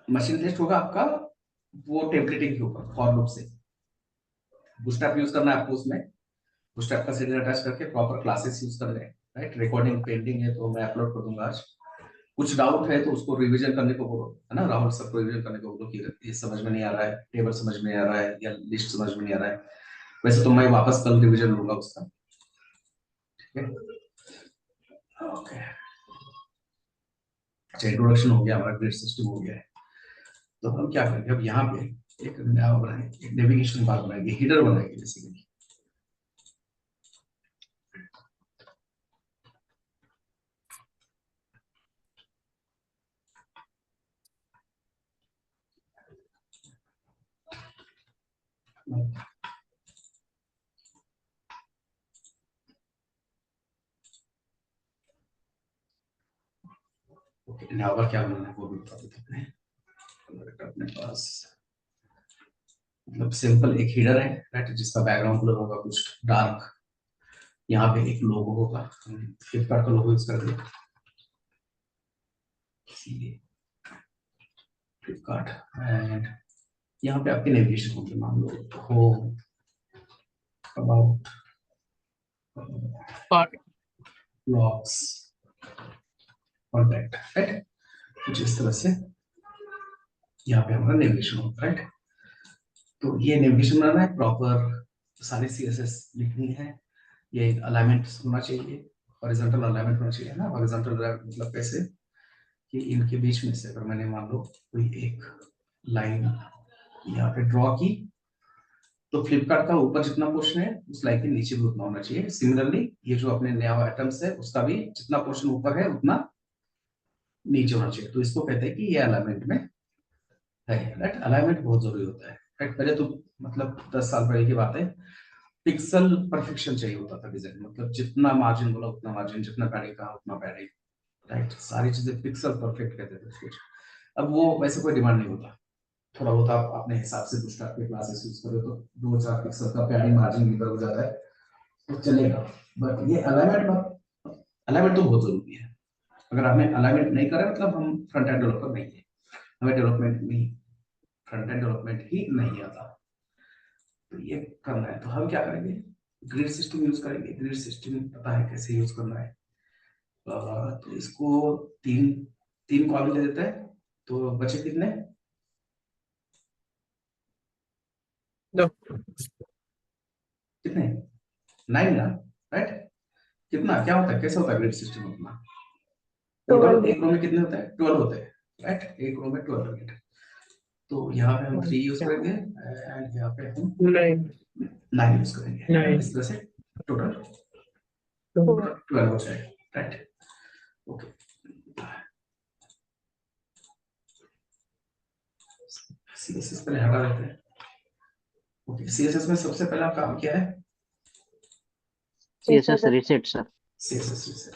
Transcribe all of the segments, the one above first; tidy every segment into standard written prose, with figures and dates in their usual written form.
Machine test होगा आपका वो टेम्पलेटिंग के ऊपर फॉर लूप से। बूटस्ट्रैप यूज करना है आपको उसमें। बूटस्ट्रैप का सीरीज अटैच करके प्रॉपर क्लासेस यूज कर रहे हैं, राइट। रिकॉर्डिंग पेंडिंग है तो मैं अपलोड कर दूंगा आज। कुछ डाउट है तो उसको रिवीजन करने को बोलो, है ना। राहुल सबको रिवीजन करने को बोलो कि ये समझ में नहीं आ रहा है, टेबल समझ में नहीं आ रहा है, या लिस्ट समझ में नहीं आ रहा है। वैसे तो मैं वापस कल रिवीजन लूंगा उसका, ठीक है। ओके, अच्छा इंट्रोडक्शन हो गया, हमारा ग्रिड सिस्टम हो गया है। तो हम क्या करेंगे अब यहाँ पे एक नया बनाएंगे, एक नेविगेशन बार बनाएंगे, हीडर बनाएंगे बेसिकली। ओके, नावा क्या बनाना है वो भी बता देते हैं अपने पास। मतलब सिंपल एक हीडर है, राइट, जिसका बैकग्राउंड कलर होगा कुछ डार्क। यहाँ पे एक लोगो होगा, फ्लिपकार्ट का लोगो यूज कर दिया, फ्लिपकार्ट। एंड यहाँ पे आपके नेविगेशन होंगे, मान लो home, about, blogs, contact, right. कुछ इस तरह से यहाँ पे हमारा नेविगेशन होगा, राइट। तो ये नेविगेशन बनाना है प्रॉपर, सारे सीएसएस लिखनी है। ये अलाइनमेंट होना चाहिए, हॉरिजॉन्टल अलाइनमेंट होना चाहिए ना। हॉरिजॉन्टल मतलब कैसे कि इनके बीच में से अगर मैंने मान लो कोई एक लाइन यहाँ पे ड्रॉ की, तो फ्लिपकार्ट का ऊपर जितना पोर्शन है उस लाइन के नीचे भी उतना होना चाहिए। सिमिलरली ये जो अपने नया आइटम्स है उसका भी जितना पोर्शन ऊपर है उतना नीचे होना चाहिए। तो इसको कहते हैं कि ये अलाइनमेंट में है, राइट। अलाइनमेंट बहुत जरूरी होता है, राइट। पहले तो मतलब 10 साल पहले की बात है, पिक्सल परफेक्शन चाहिए होता था डिजाइन, मतलब जितना मार्जिन बोला उतना मार्जिन, जितना पैडिंग कहा उतना पैडिंग, राइट। सारी चीजें पिक्सल परफेक्ट कहते थे उसको। अब वो वैसे कोई डिमांड नहीं होता। थोड़ा बहुत आप अपने हिसाब से कुछ टाइप के क्लासेस यूज करो तो 2-4 पिक्सल का पैडिंग मार्जिन इधर हो जाता है तो चलेगा। बट ये अलाइनमेंट, अलाइनमेंट तो बहुत जरूरी है। अगर आपने अलाइनमेंट नहीं करा मतलब हम फ्रंट एंड डेवलपर नहीं है, हमें डेवलपमेंट नहीं, फ्रंट एंड डेवलपमेंट ही नहीं आता। तो ये करना है तो हम क्या करेंगे, ग्रिड सिस्टम यूज करेंगे। ग्रिड सिस्टम पता है कैसे यूज करना है। तो इसको तीन तीन कॉलम दे देता है, तो बचे कितने, दो। कितने, 9 ना, राइट। कितना क्या होता है, कैसे होता है ग्रिड सिस्टम अपना। टोटल 12। एक रो में कितने होते हैं, 12 होते हैं, राइट। एक रो में 12 यूनिट। तो यहाँ पे हम 3 यूज करेंगे एंड यहाँ पे हम 9। 9 यूज करेंगे, राइट। 9। इस तरह से टोटल 2। 12 हो जाएगा, राइट। ओके, सीएसएस पहले हटा देते हैं। ओके, सीएसएस में सबसे पहला काम क्या है, CSS reset sir. CSS reset.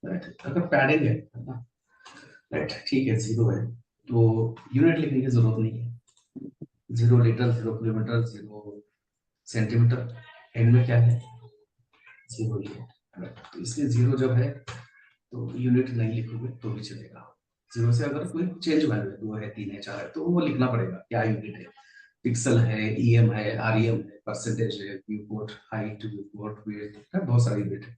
Right, अगर पैडिंग है ना, राइट, ठीक है, 0 है तो यूनिट लिखने की जरूरत नहीं है। 0 लीटर, 0 किलोमीटर, 0 सेंटीमीटर, एंड में क्या है, 0 ही है। तो इसलिए 0 जब है तो यूनिट नहीं लिखोगे तो भी चलेगा। 0 से अगर कोई चेंज वैल्यू है, 2 है, 3 है, 4 है, तो वो लिखना पड़ेगा क्या यूनिट है। पिक्सल है, ईएम है, आरईएम है, परसेंटेज है, view port, height, view port, width, बहुत सारी यूनिट है।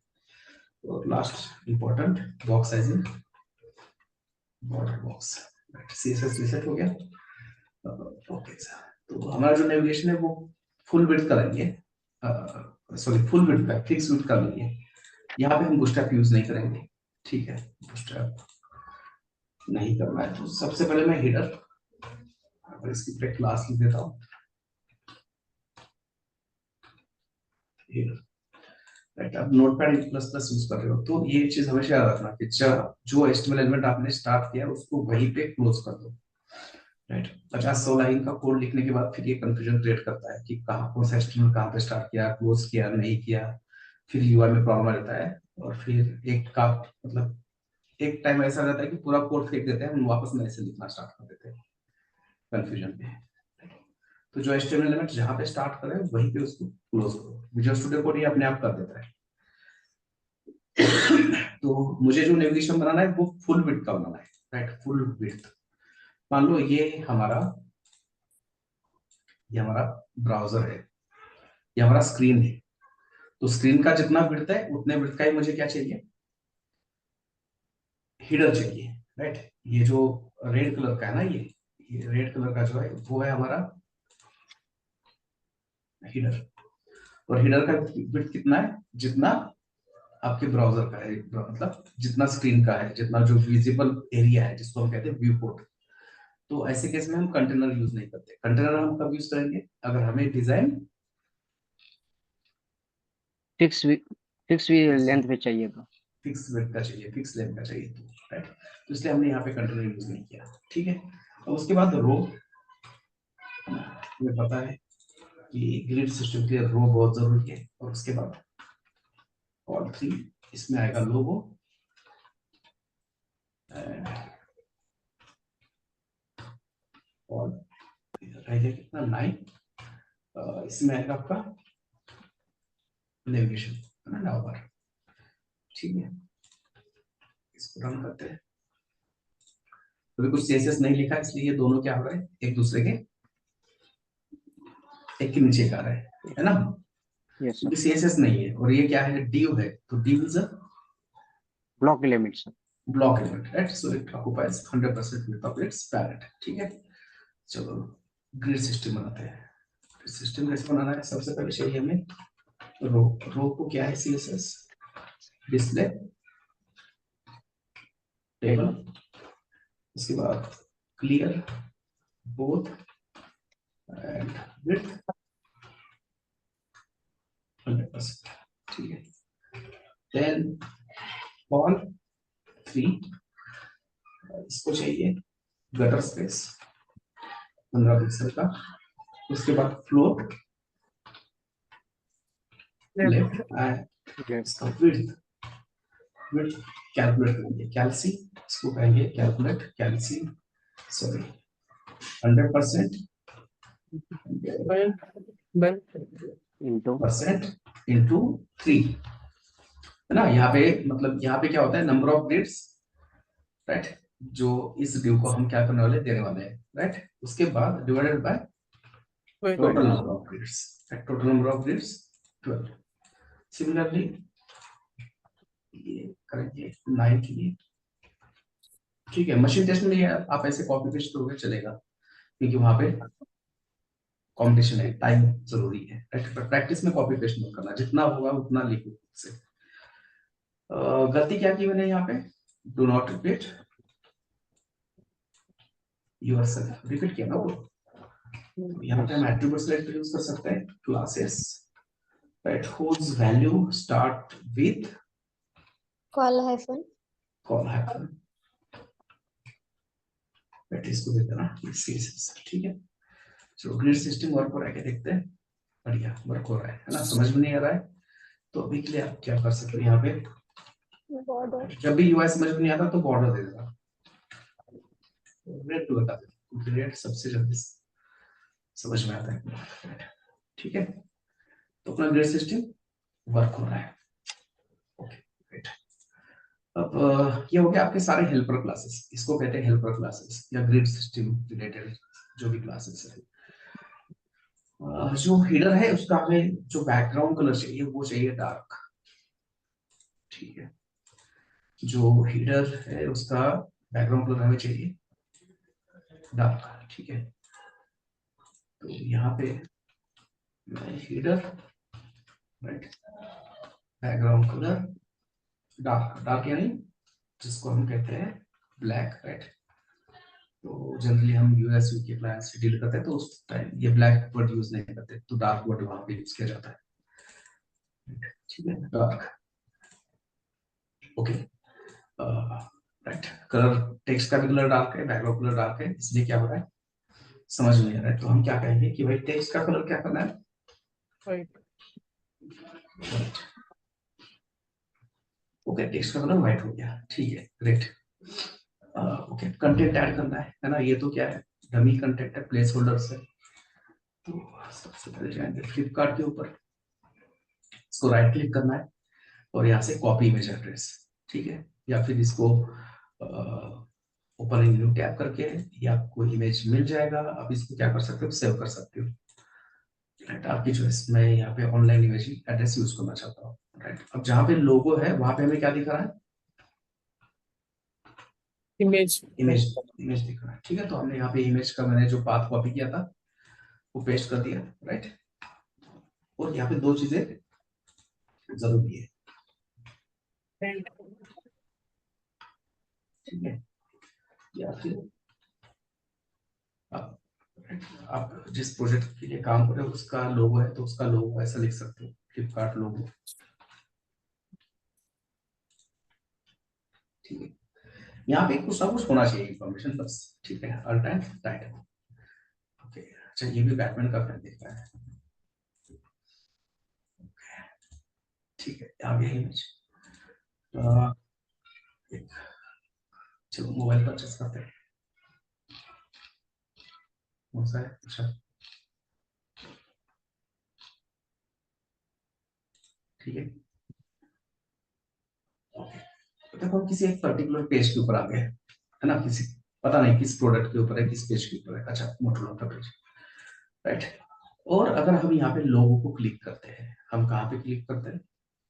और last important, box sizing, border box, CSS reset हो गया। ओके सर, तो हमारा जो नेविगेशन है वो फुल विड्थ करेंगे, सॉरी फुल विड्थ का फिक्स विड्थ कर लेंगे। यहाँ पे हम बूटस्ट्रैप यूज नहीं करेंगे, ठीक है। बूटस्ट्रैप नहीं करना है तो सबसे पहले मैं हीडर, अगर इसकी पे क्लास लिख देता हूँ हीडर, राइट। अब नोटपैड प्लस प्लस यूज कर रहे हो तो ये चीज हमेशा याद रखना कि जो एचटीएमएल एलिमेंट आपने स्टार्ट किया उसको वहीं पे क्लोज कर दो, राइट। 50-100 लाइन का कोड लिखने के बाद फिर ये कंफ्यूजन क्रिएट करता है कि कहाँ कौन सा एचटीएमएल कहाँ पे स्टार्ट किया, क्लोज किया, नहीं किया। फिर यूआई में प्रॉब्लम आ जाता है और फिर एक का मतलब एक टाइम ऐसा रहता है कि पूरा कोड फेंक देते हैं, हम वापस नए से लिखना स्टार्ट कर देते हैं कंफ्यूजन पे। तो जो एचटीएमएल एलिमेंट जहाँ पे स्टार्ट करें वहीं पे उसको क्लोज करो। विजुअल स्टूडियो कोड ये अपने आप कर देता है। तो मुझे जो नेविगेशन बनाना है वो फुल विड्थ का बनाना है, राइट, फुल विड्थ। मान लो ये हमारा ब्राउजर है, ये हमारा स्क्रीन है। तो स्क्रीन का जितना विड्थ है उतने विड्थ का ही मुझे क्या चाहिए, हिडर चाहिए, राइट। ये जो रेड कलर का है ना, ये रेड कलर का जो है वो है हमारा हिडर। और हिडर का विड्थ कितना है, जितना आपके ब्राउजर का है, मतलब जितना स्क्रीन का है, जितना जो विजिबल एरिया है जिसको हम कहते हैं व्यू पोर्ट। तो ऐसे केस में हम कंटेनर यूज नहीं करते। कंटेनर हम कब यूज करेंगे, अगर हमें डिजाइन फिक्स फिक्स लेंथ पे चाहिए तो। फिक्स विड्थ का चाहिए, फिक्स लेंथ का चाहिए, तो राइट। तो इसलिए हमने यहाँ पे कंटेनर यूज नहीं किया, ठीक है। और उसके बाद रो, हमें पता है कि ग्रिड सिस्टम के लिए रो बहुत जरूरी है। और उसके बाद और 3, इसमें आएगा लोगो, और रह गया कितना 9, इसमें आएगा आपका नेविगेशन, है ना, नाउबार, ठीक है। इसको रन करते हैं। तो कुछ सीएसएस नहीं लिखा, इसलिए ये दोनों क्या हो रहे हैं, एक दूसरे के एक के नीचे आ रहे हैं, है ना। यस क्योंकि सीएसएस नहीं है और ये क्या है, div है, तो div is a block elements. Block element, right. So it occupies 100% width of its parrot, ठीक है। चलो ग्रिड सिस्टम बनाते हैं। ग्रिड सिस्टम कैसे बनाना है, सबसे पहले चाहिए हमें रो। रो को क्या है, सीएसएस डिस्प्ले टेबल। उसके बाद क्लियर बोथ एंड विड्थ 100%, ठीक है। देन फॉल 3, इसको चाहिए गटर स्पेस 15 पिक्सल का। उसके बाद फ्लोर लेफ्ट एंड इसका विड्थ विड्थ कैलकुलेट करेंगे, कैलसी, इसको कहेंगे calculate कैलसी, sorry 100% into percent into 3, है ना। यहाँ पे मतलब यहाँ पे क्या होता है, नंबर ऑफ ग्रिड्स, राइट, जो इस ड्यू को हम क्या करने वाले, देने वाले हैं, राइट। उसके बाद divided by total number of grids, total number of grids 12। Similarly ये करेंगे 9 के लिए, ठीक है। मशीन टेस्ट में ये आप ऐसे कॉपी पेस्ट करोगे चलेगा, क्योंकि वहां पे कंपटीशन है, टाइम जरूरी है, राइट। पर प्रैक्टिस में कॉपी पेस्ट मत करना, जितना होगा उतना लिखो खुद से। गलती क्या की मैंने यहाँ पे, do not repeat yourself, repeat किया ना वो। तो यहाँ पे हम एट्रीब्यूट सेलेक्टर यूज कर सकते हैं, classes, right, whose value start with call hyphen call hyphen, right. इसको देते ना CSS, ठीक है। चलो ग्रिड सिस्टम वर्क हो रहा है क्या, देखते हैं। बढ़िया वर्क हो रहा है ना। समझ में नहीं आ रहा है तो अभी के लिए आप क्या कर सकते हो, यहाँ पे बॉर्डर जब भी यूआई समझ में नहीं आता तो बॉर्डर दे देना, रेड टू बता दे, क्योंकि रेड सबसे जल्दी समझ में आता है, ठीक है। तो अपना ग्रिड सिस्टम वर्क हो रहा है, ओके ग्रेट। अब ये हो गया आपके सारे हेल्पर क्लासेस, इसको कहते हैं हेल्पर क्लासेस या ग्रिड सिस्टम रिलेटेड जो भी क्लासेस है। जो हेडर है उसका हमें जो बैकग्राउंड कलर चाहिए वो चाहिए डार्क, ठीक है। जो हेडर है उसका बैकग्राउंड कलर हमें चाहिए डार्क, ठीक है। तो यहाँ पे header, right, background colour dark, dark यानी जिसको हम कहते हैं ब्लैक, राइट। तो जनरली हम यूएस के क्लाइंट से डील करते हैं तो उस टाइम ये ब्लैक वर्ड यूज नहीं करते, तो डार्क वर्ड वहां पे यूज किया जाता है, ठीक है, dark, okay, right. Colour text का भी कलर डार्क है, बैकग्राउंड कलर डार्क है, इसलिए क्या हो रहा है समझ में नहीं आ रहा है। तो हम क्या कहेंगे कि भाई टेक्स्ट का कलर क्या करना है, ओके, टेक्स्ट का कलर व्हाइट हो गया, ठीक है, ग्रेट। ओके, कंटेंट ऐड करना है ना। ये तो क्या है, डमी कंटेंट है, प्लेस होल्डर्स है। तो सबसे पहले जाएंगे फ्लिपकार्ट के ऊपर, इसको राइट क्लिक करना है, और यहाँ से कॉपी इमेज एड्रेस, ठीक है, या फिर इसको ओपन इन न्यू टैब करके ये आपको इमेज मिल जाएगा। आप इसको क्या कर सकते हो, सेव कर सकते हो, राइट, आपकी चॉइस। मैं यहाँ पे ऑनलाइन इमेजिंग एड्रेस यूज करना चाहता हूँ, राइट। अब जहाँ पे लोगो है वहां पे हमें क्या दिख रहा है, इमेज। इमेज, इमेज दिख रहा है, ठीक है। तो हमने यहाँ पे इमेज का मैंने जो पाथ कॉपी किया था वो पेस्ट कर दिया, राइट। और यहाँ पे दो चीजें जरूरी है, ठीक है, या फिर आप आप जिस प्रोजेक्ट के लिए काम कर रहे हो उसका लोगो है तो उसका लोगो ऐसा लिख सकते हो, फ्लिपकार्ट लोगो, ठीक है। यहाँ पे कुछ ना कुछ होना चाहिए इंफॉर्मेशन बस, ठीक है, अल्ट एंड टाइटल, ओके। अच्छा, ये भी बैटमैन का फैन दिख रहा है, ठीक है। आ गया इमेज, चलो मोबाइल परचेस करते हैं, कौन सा है, अच्छा, ठीक है, ओके। देखो हम किसी एक पर्टिकुलर पेज के ऊपर आ गए, है ना, किसी, पता नहीं किस प्रोडक्ट के ऊपर है, किस पेज के ऊपर है, अच्छा, मोटोरोला का पेज, राइट। और अगर हम यहाँ पे लोगो को क्लिक करते हैं, हम कहाँ पे क्लिक करते हैं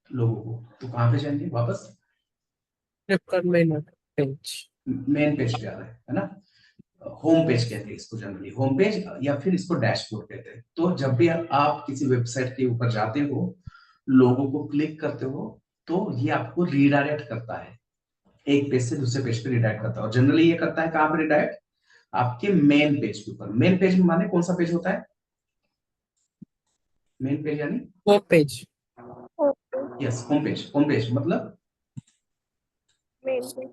लोगो को, तो कहाँ पे जाएंगे वापस, Flipkart main page. Main page पे आ रहे हैं, है ना, होम पेज कहते हैं इसको जनरली, होम पेज, या फिर इसको डैशबोर्ड कहते हैं। तो जब भी आप किसी वेबसाइट के ऊपर जाते हो, लोगो को क्लिक करते हो, तो ये आपको रीडायरेक्ट करता है, एक पेज से दूसरे पेज पे रिडायरेक्ट करता है। और जनरली ये करता है कहाँ पे रिडायरेक्ट, आपके मेन पेज के ऊपर। मेन पेज में माने कौन सा पेज होता है, मेन पेज यानी, home page. Okay. Yes, home page, home page मतलब, Main page.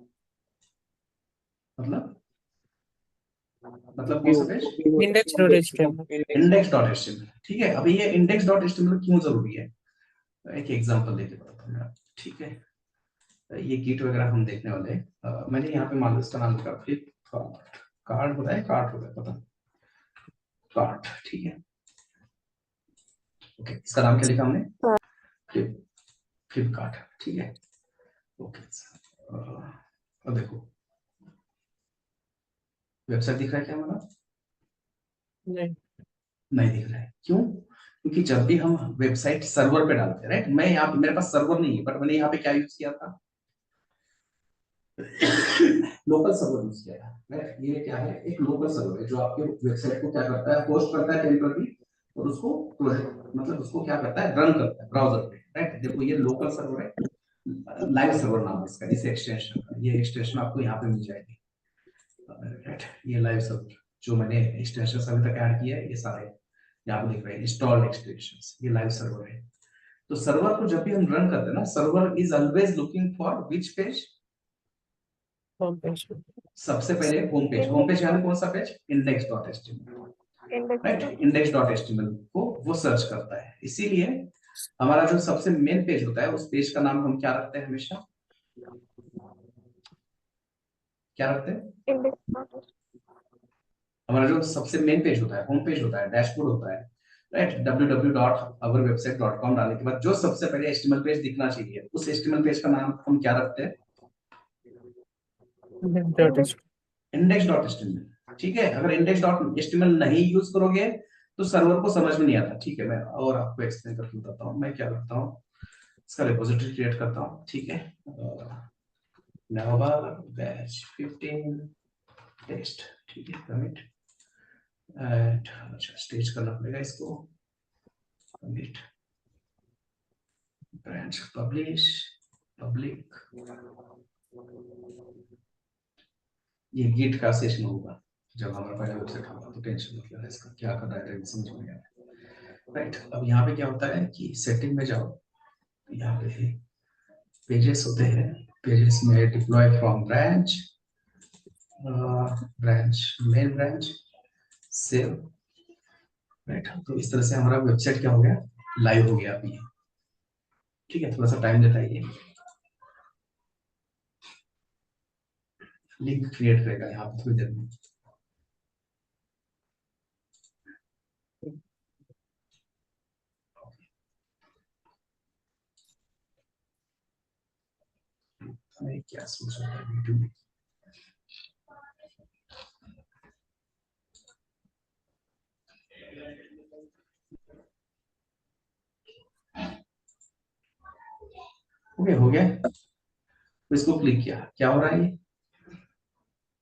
मतलब मतलब कौन सा page, index dot HTML. Index dot HTML, ठीक है। अभी ये इंडेक्स डॉट एचटीएमएल क्यों जरूरी है, एक एग्जांपल देके बताता हूँ मैं आपको, ठीक है। ये गिट वगैरह हम देखने वाले हैं। मैंने यहाँ पे मान लो इसका नाम लिखा फ्लिपकार्ट, कार्ड होता है, कार्ट होता है, पता, कार्ट, ठीक है, ओके। इसका नाम क्या लिखा हमने, फ्लिप, फ्लिपकार्ट, ठीक है, ओके। अब देखो वेबसाइट दिख रहा है क्या हमारा, नहीं। नहीं दिख रहा है, क्यों, क्योंकि जब भी हम वेबसाइट सर्वर पे डालते हैं, राइट, मैं यहाँ पे, मेरे पास सर्वर नहीं है, बट मैंने यहाँ पे क्या यूज किया था, लोकल सर्वर यूज किया था, राइट। ये क्या है, एक लोकल सर्वर है जो आपके वेबसाइट को क्या करता है, होस्ट करता है टेम्पररी, और उसको प्रोजेक्ट, मतलब उसको क्या करता है, रन करता है ब्राउजर पे, राइट। देखो ये लोकल सर्वर है, लाइव सर्वर नाम है इसका, इस एक्सटेंशन का, ये एक्सटेंशन आपको यहाँ पे मिल जाएगी, राइट। ये लाइव सर्वर जो मैंने एक्सटेंशन अभी तक ऐड किया है, ये सारे यहाँ पे दिख रहे हैं, इंस्टॉल्ड एक्सटेंशंस, ये लाइव सर्वर है। तो सर्वर को जब भी हम रन करते हैं ना, server is always looking for which page, home page. सबसे पहले होम पेज, होम पेज यानी कौन सा page, index dot HTML, Index. Right, index dot HTML को वो सर्च करता है। इसीलिए हमारा जो सबसे मेन पेज होता है, उस पेज का नाम हम क्या रखते हैं हमेशा, क्या रखते हैं, Index. हमारा जो सबसे मेन पेज होता है, होम पेज होता है, डैशबोर्ड होता है, राइट, www.ourwebsite.com डालने के बाद जो सबसे पहले एचटीएमएल पेज दिखना चाहिए, उस एचटीएमएल पेज का नाम हम क्या रखते हैं, इंडेक्स। इंडेक्स डॉट एचटीएमएल, ठीक है। अगर इंडेक्स डॉट एचटीएमएल नहीं यूज करोगे तो सर्वर को समझ में नहीं आता, ठीक है। मैं और आपको एक्सप्लेन करके बताता हूँ, मैं क्या करता हूँ, इसका रिपोजिटरी क्रिएट करता हूँ, ठीक है, नावा बैच 15 टेस्ट, ठीक है, कमिट एंड, अच्छा स्टेज करना पड़ेगा इसको, कमिट ब्रांच पब्लिश पब्लिक, ये गिट का सेशन होगा जब हमारा पहला वेबसाइट होगा, तो टेंशन मत लेना, इसका क्या करना है समझ में आया, राइट। अब यहाँ पे क्या होता है कि सेटिंग में जाओ, यहाँ पे पेजेस होते हैं, पेजेस में deploy from branch, branch, main branch, save, right. तो इस तरह से हमारा वेबसाइट क्या हो गया, लाइव हो गया अभी, ठीक है। थोड़ा सा टाइम लेता है ये, लिंक क्रिएट करेगा यहाँ पे थोड़ी देर में, मैं क्या सोच रहा था वीडियो में। ओके हो गया, तो इसको क्लिक किया, क्या हो रहा है, ये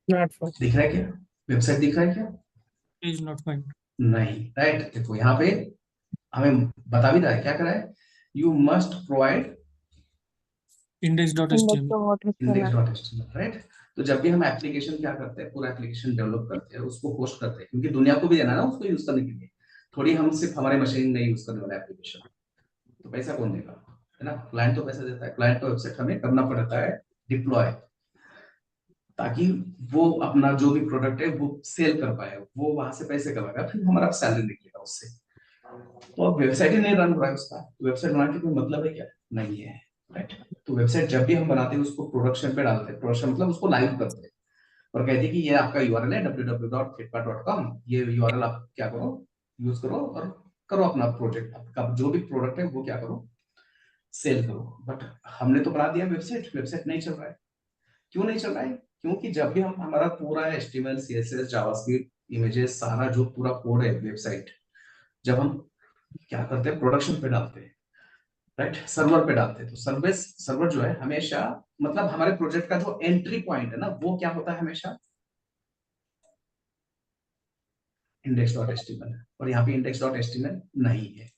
Not found. दिख रहा है क्या, वेबसाइट दिख रहा है क्या? Is not fine. नहीं, राइट। देखो यहाँ पे हमें बता भी रहा है, क्या करा है, you must provide Index.html. index.html, right. तो जब भी हम एप्लीकेशन क्या करते हैं, पूरा एप्लीकेशन डेवलप करते हैं, उसको होस्ट करते हैं, क्योंकि दुनिया को भी देना है ना उसको यूज करने के लिए, थोड़ी हम सिर्फ हमारे मशीन नहीं यूज करने वाला एप्लीकेशन, तो पैसा कौन देगा, है ना, क्लाइंट तो पैसा देता है, क्लाइंट को वेबसाइट हमें करना पड़ता है डिप्लॉय, ताकि वो अपना जो भी प्रोडक्ट है वो सेल कर पाए, वो वहां से पैसे कमाएगा, फिर हमारा सैलरी निकलेगा उससे। तो अब वेबसाइट ही नहीं रन हो रहा है उसका, तो वेबसाइट बनाने का कोई मतलब है क्या, नहीं है, राइट। तो वेबसाइट जब भी हम बनाते हैं उसको प्रोडक्शन पे डालते हैं, प्रोडक्शन मतलब उसको लाइव करते हैं और कहते हैं कि ये आपका यूआरएल है www.flipkart.com, ये यूआरएल आप क्या करो, यूज करो और करो अपना प्रोजेक्ट, आपका जो भी प्रोडक्ट है वो क्या करो, सेल करो। बट हमने तो बना दिया वेबसाइट, वेबसाइट नहीं चल रहा है, क्यों नहीं चल रहा है, क्योंकि जब भी हम हमारा पूरा HTML CSS जावास्क्रिप्ट इमेजेस सारा जो पूरा कोड है वेबसाइट, जब हम क्या करते हैं प्रोडक्शन पे डालते हैं, राइट, सर्वर पे डालते हैं, तो सर्वर जो है हमेशा, मतलब हमारे प्रोजेक्ट का जो एंट्री पॉइंट है ना, वो क्या होता है हमेशा index.html, और यहाँ पे index.html नहीं है,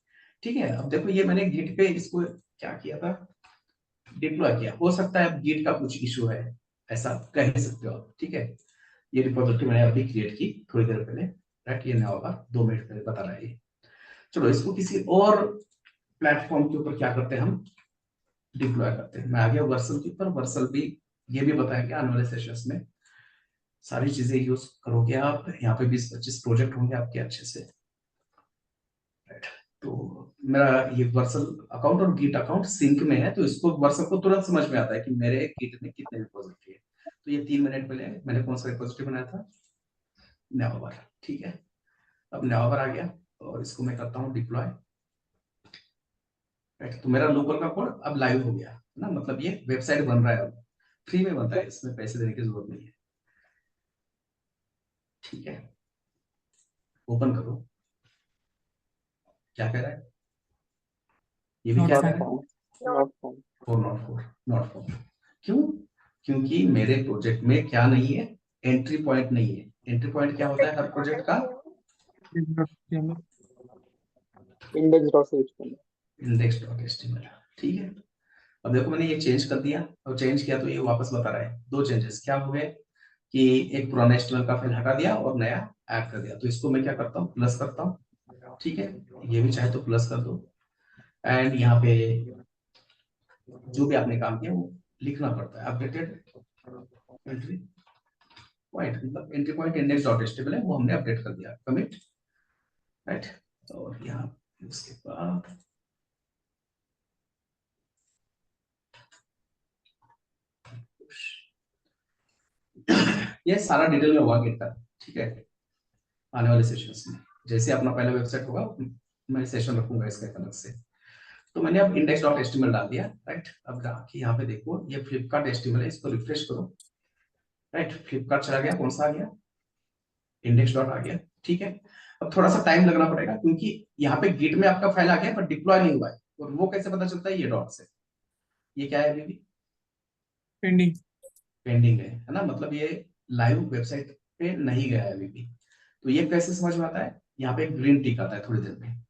ठीक है। अब देखो ये मैंने गिट पे इसको क्या किया था, डिप्लॉय किया, हो सकता है अब गिट का कुछ इशू है, ऐसा कह सकते हो आप, ठीक है। ये रिपोजिटरी मैंने अभी क्रिएट की थोड़ी देर पहले, राइट, ये नया होगा 2 मिनट पहले बता रहा है ये। चलो इसको किसी और प्लेटफॉर्म के ऊपर क्या करते हैं हम, डिप्लॉय करते हैं। मैं आ गया वर्सल के ऊपर, वर्सल भी ये भी बताएंगे आने वाले सेशंस में, सारी चीजें यूज करोगे आप, यहाँ पे 20-25 प्रोजेक्ट होंगे आपके अच्छे से, राइट। तो मेरा ये वर्सल अकाउंट और गिट अकाउंट सिंक में है, तो इसको वर्सल को तुरंत समझ में आता है कि मेरे गिट में कितने रिपोजिटरी है। तो ये 3 मिनट पहले मैंने कौन सा रिपोजिटरी बनाया था, नेवावर, ठीक है। अब नेवावर आ गया और इसको मैं करता हूँ डिप्लॉय, राइट। तो मेरा लोकल का कोड अब लाइव हो गया ना, मतलब ये वेबसाइट बन रहा है, अब फ्री में बनता है, इसमें पैसे देने की जरूरत नहीं है, ठीक है। ओपन करो, क्या कह रहा है, ये भी Not क्या कह found. रहा है, नॉट फॉर, क्यों, क्योंकि मेरे प्रोजेक्ट में क्या नहीं है, एंट्री पॉइंट नहीं है। एंट्री पॉइंट क्या होता है हर प्रोजेक्ट का, Index.html. index.html index.html, ठीक है। अब देखो मैंने ये चेंज कर दिया, और चेंज किया तो ये वापस बता रहा है, 2 चेंजेस क्या हो गए, कि एक पुराना HTML का फाइल हटा दिया और नया ऐड कर दिया। तो इसको मैं क्या करता हूँ, प्लस करता हूँ, ठीक है, ये भी चाहे तो प्लस कर दो, एंड यहाँ पे जो भी आपने काम किया वो लिखना पड़ता है, अपडेटेड एंट्री पॉइंट, मतलब एंट्री पॉइंट index.html है, वो हमने अपडेट कर दिया, कमिट, राइट। और यहाँ उसके बाद ये सारा डिटेल में हुआ गिट का, ठीक है। आने वाले सेशंस में जैसे अपना पहला वेबसाइट होगा, मैं सेशन रखूंगा इसका एक अलग से। तो मैंने अब index.html डाल दिया, राइट। अब जाके यहाँ पे देखो ये फ्लिपकार्ट HTML है, इसको रिफ्रेश करो, राइट। फ्लिपकार्ट चला गया, कौन सा आ गया, इंडेक्स डॉट आ गया, ठीक है। अब थोड़ा सा टाइम लगना पड़ेगा, क्योंकि यहाँ पे गिट में आपका फाइल आ गया पर डिप्लॉय नहीं हुआ है, और वो कैसे पता चलता है, ये डॉट से, ये क्या है, अभी भी Pending. पेंडिंग है ना, मतलब ये लाइव वेबसाइट पे नहीं गया है अभी भी। तो ये कैसे समझ में आता है, यहाँ पे एक ग्रीन टिक आता है थोड़ी देर में,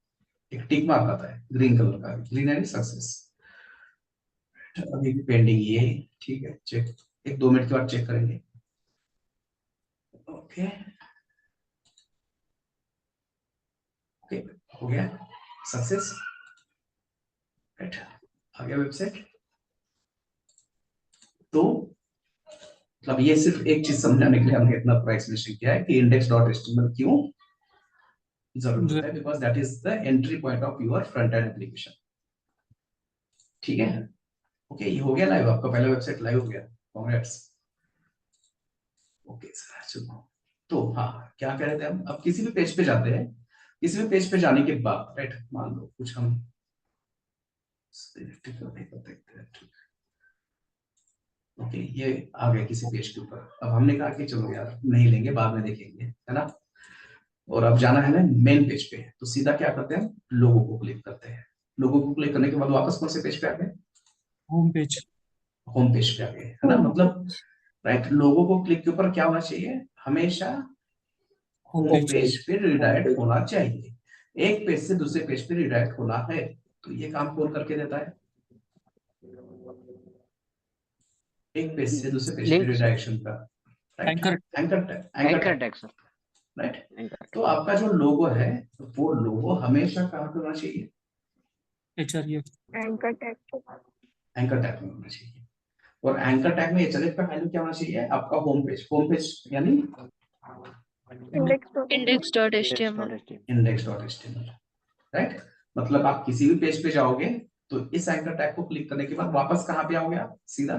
एक टिक मार्क आता है ग्रीन कलर का, ग्रीन है सक्सेस, अभी भी पेंडिंग ये, ठीक है। चेक 1-2 मिनट के बाद चेक करेंगे, ओके ओके, हो गया सक्सेस, राइट, आ गया वेबसाइट। तो मतलब ये सिर्फ एक चीज समझाने के लिए हमने इतना पूरा एक्सप्लेनेशन किया है कि index.html क्यों जरूरी होता है, because that is the entry point of your front end application, ठीक है। ओके, ये हो गया लाइव, आपका पहला वेबसाइट लाइव हो गया, कांग्रेट्स, ओके सर। चलो, तो हाँ क्या कह रहे थे हम, अब किसी भी पेज पे जाते हैं, किसी भी पेज पे जाने के बाद, राइट, मान लो कुछ हम देखते हैं, ओके, ये आ गया किसी पेज के ऊपर। अब हमने कहा कि चलो यार नहीं लेंगे, बाद में देखेंगे, है ना। और अब जाना है हमें मेन पेज पे, तो सीधा क्या करते हैं, लोगो को क्लिक करते हैं। लोगो को क्लिक करने के बाद वापस कौन से पेज पे आ गए, होम पेज। होम पेज पे आ गए, है ना। मतलब राइट, लोगो को क्लिक के ऊपर क्या होना चाहिए, हमेशा होम होम पेज। पेज पे रिडायरेक्ट होना चाहिए। एक पेज से दूसरे पेज पे रिडायरेक्ट होना है, तो ये काम कौन करके देता है, एक पेज से दूसरे पेज पे लिंक्स रिडायरेक्शन का, right. Anchor. Anchor tag, anchor tag sir, right. Anchor तो आपका जो लोगो है, वो लोगो हमेशा कहाँ पे होना चाहिए, HREF। एंकर टैग के बाद एंकर टैग में होना चाहिए। और एंकर टैग में एचएलएफ का वैल्यू क्या होना चाहिए, आपका होम पेज। होम पेज यानी index dot index.html। index.html, right. मतलब आप किसी भी पेज पे जाओगे तो इस एंकर टैग को क्लिक करने के बाद वापस कहाँ पे आओगे आप, सीधा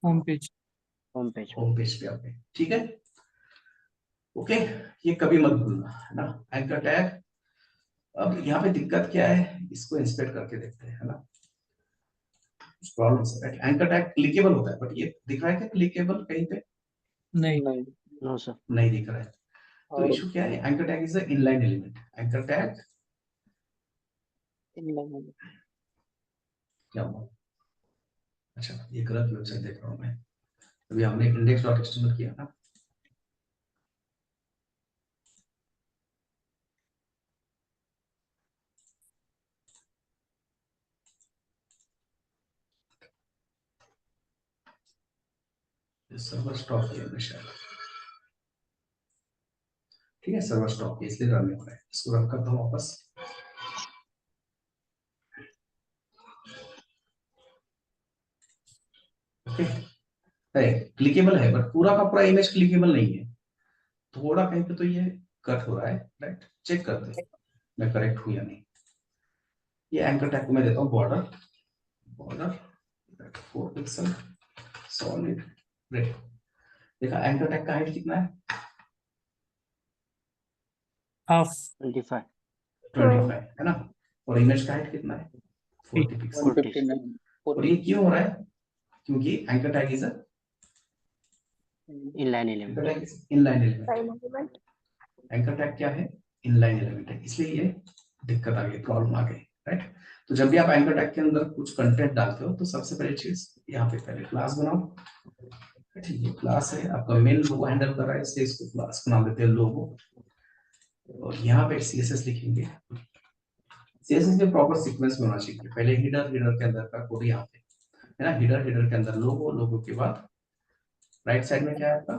home page. Home page. Home page पे आओगे, ठीक है। ओके, ये कभी मत भूलना, है ना, एंकर टैग। अब यहाँ पे दिक्कत क्या है, इसको इंस्पेक्ट करके देखते हैं, है ना। प्रॉब्लम है, एंकर टैग क्लिकेबल होता है, बट ये दिख रहा है क्या क्लिकेबल कहीं पे, नहीं। No sir. नहीं दिख रहा है। तो इशू क्या है, anchor tag is a inline element. Anchor tag क्या हुआ, अच्छा ये गलत वेबसाइट देख रहा हूँ मैं। अभी हमने index.html किया ना, सर्वर स्टॉप किया हमने शायद, ठीक है, सर्वर स्टॉप किया इसलिए रन नहीं हो रहा है। इसको रन करता हूँ वापस। ओके, है क्लिकेबल है, बट पूरा का पूरा इमेज क्लिकेबल नहीं है, थोड़ा कहीं पे तो ये कट हो रहा है, राइट। चेक करते हैं मैं करेक्ट हूँ या नहीं। ये एंकर टैग को मैं देता हूँ border, border 4 pixel solid red. देखा एंकर टैग का हाइट कितना है, हाफ। 25। 25, है ना। और इमेज का हाइट कितना है, 40 पिक्सल। 40। और ये क्यों हो रहा है, क्योंकि anchor tag is inline element. Inline element. Line element anchor tag क्या है, इनलाइन एलिमेंट है, इसलिए ये दिक्कत आ गई, प्रॉब्लम आ गई, राइट। तो जब भी आप एंकर टैग के अंदर कुछ कंटेंट डालते हो तो सबसे पहली चीज यहाँ पे पहले क्लास बनाओ, ठीक है। क्लास है आपका मेन लोगो हैंडल कर रहा है, इसलिए इसको क्लास का नाम देते हैं लोगो। और यहाँ पे सीएसएस लिखेंगे, सीएसएस के प्रॉपर सीक्वेंस में होना चाहिए। पहले हिडर, हिडर के अंदर का कोड यहाँ पे, है ना। हिडर, हिडर के अंदर लोगो, लोगो के बाद राइट साइड में क्या है आपका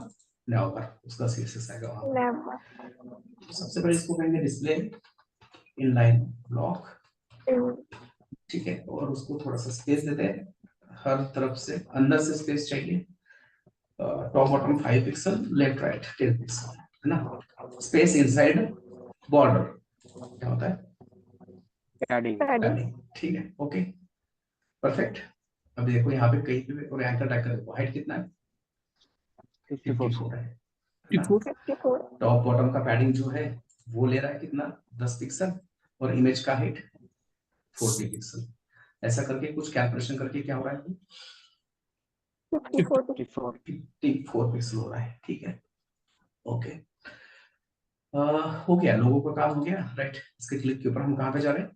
नाउबर, उसका सीएसएस आएगा वहां पे। नेवर सबसे पहले इसको कहेंगे डिस्प्ले इनलाइन ब्लॉक, ठीक है। और उसको थोड़ा सा स्पेस देते हैं, हर तरफ से अंदर से स्पेस चाहिए। Top bottom 5 pixel, left right 10 pixel, है ना। स्पेस इनसाइड बॉर्डर क्या होता है, पैडिंग। पैडिंग, ठीक है। Okay, perfect. अब देखो यहाँ पे कहीं पे और एंकर टैग का देखो हाइट कितना है, 54 54 है ना। 54। 54 टॉप बॉटम का पैडिंग जो है वो ले रहा है कितना, 10 पिक्सल। और इमेज का हाइट 40 पिक्सल। ऐसा करके कुछ कैलकुलेशन करके क्या हो रहा है, 54 54। 54 पिक्सल हो रहा है, ठीक है। ओके, हो गया, लोगों का काम हो गया, राइट। इसके क्लिक के ऊपर हम कहाँ पे जा रहे हैं,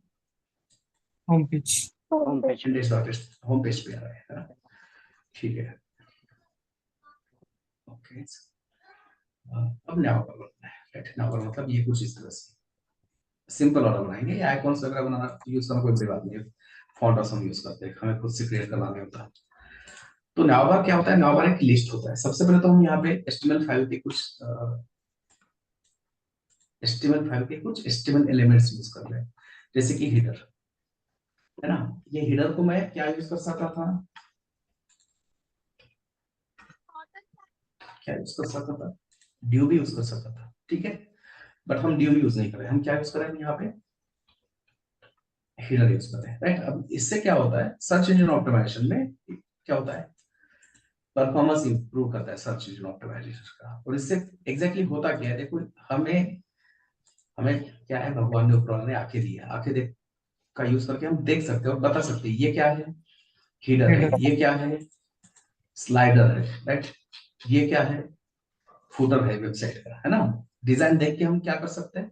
home page. Home page. index.html home page पे आ रहा है ना, ठीक है। ओके, अब नाउबर बनाना है, राइट। नाउबर मतलब ये कुछ इस तरह से सिंपल ऑर्डर बनाएंगे, या आइकॉन्स वगैरह बनाना यूज करना कोई बड़ी बात नहीं है। फॉन्ट हम यूज करते हैं, हमें खुद से क्रिएट करना नहीं होता। तो नाउबर क्या होता है, नाउबर एक लिस्ट होता है। सबसे पहले तो हम यहाँ पे HTML5 के कुछ HTML5 के कुछ HTML एलिमेंट्स यूज कर रहे हैं, जैसे कि हिडर, है ना। ये हिडर को मैं क्या यूज कर सकता था, क्या यूज कर सकता था, ड्यू भी यूज कर सकता था, ठीक है। बट हम ड्यू यूज नहीं कर रहे, हम क्या यूज कर रहे हैं यहाँ पे, हिडर यूज कर रहे हैं, राइट। अब इससे क्या होता है, सर्च इंजन ऑप्टिमाइजेशन में क्या होता है, परफॉर्मेंस इंप्रूव करता है सर्च इंजन ऑप्टिमाइजेशन का। और इससे एग्जैक्टली होता क्या है, देखो हमें हमें क्या है, भगवान ने ऊपर वाले ने आंखें दी है, आंखें देख का यूज करके हम देख सकते हैं और बता सकते हैं ये क्या है, हिडर है, ये क्या है, स्लाइडर है, राइट। ये क्या है, फुटर है वेबसाइट का, है ना। डिजाइन देख के हम क्या कर सकते हैं,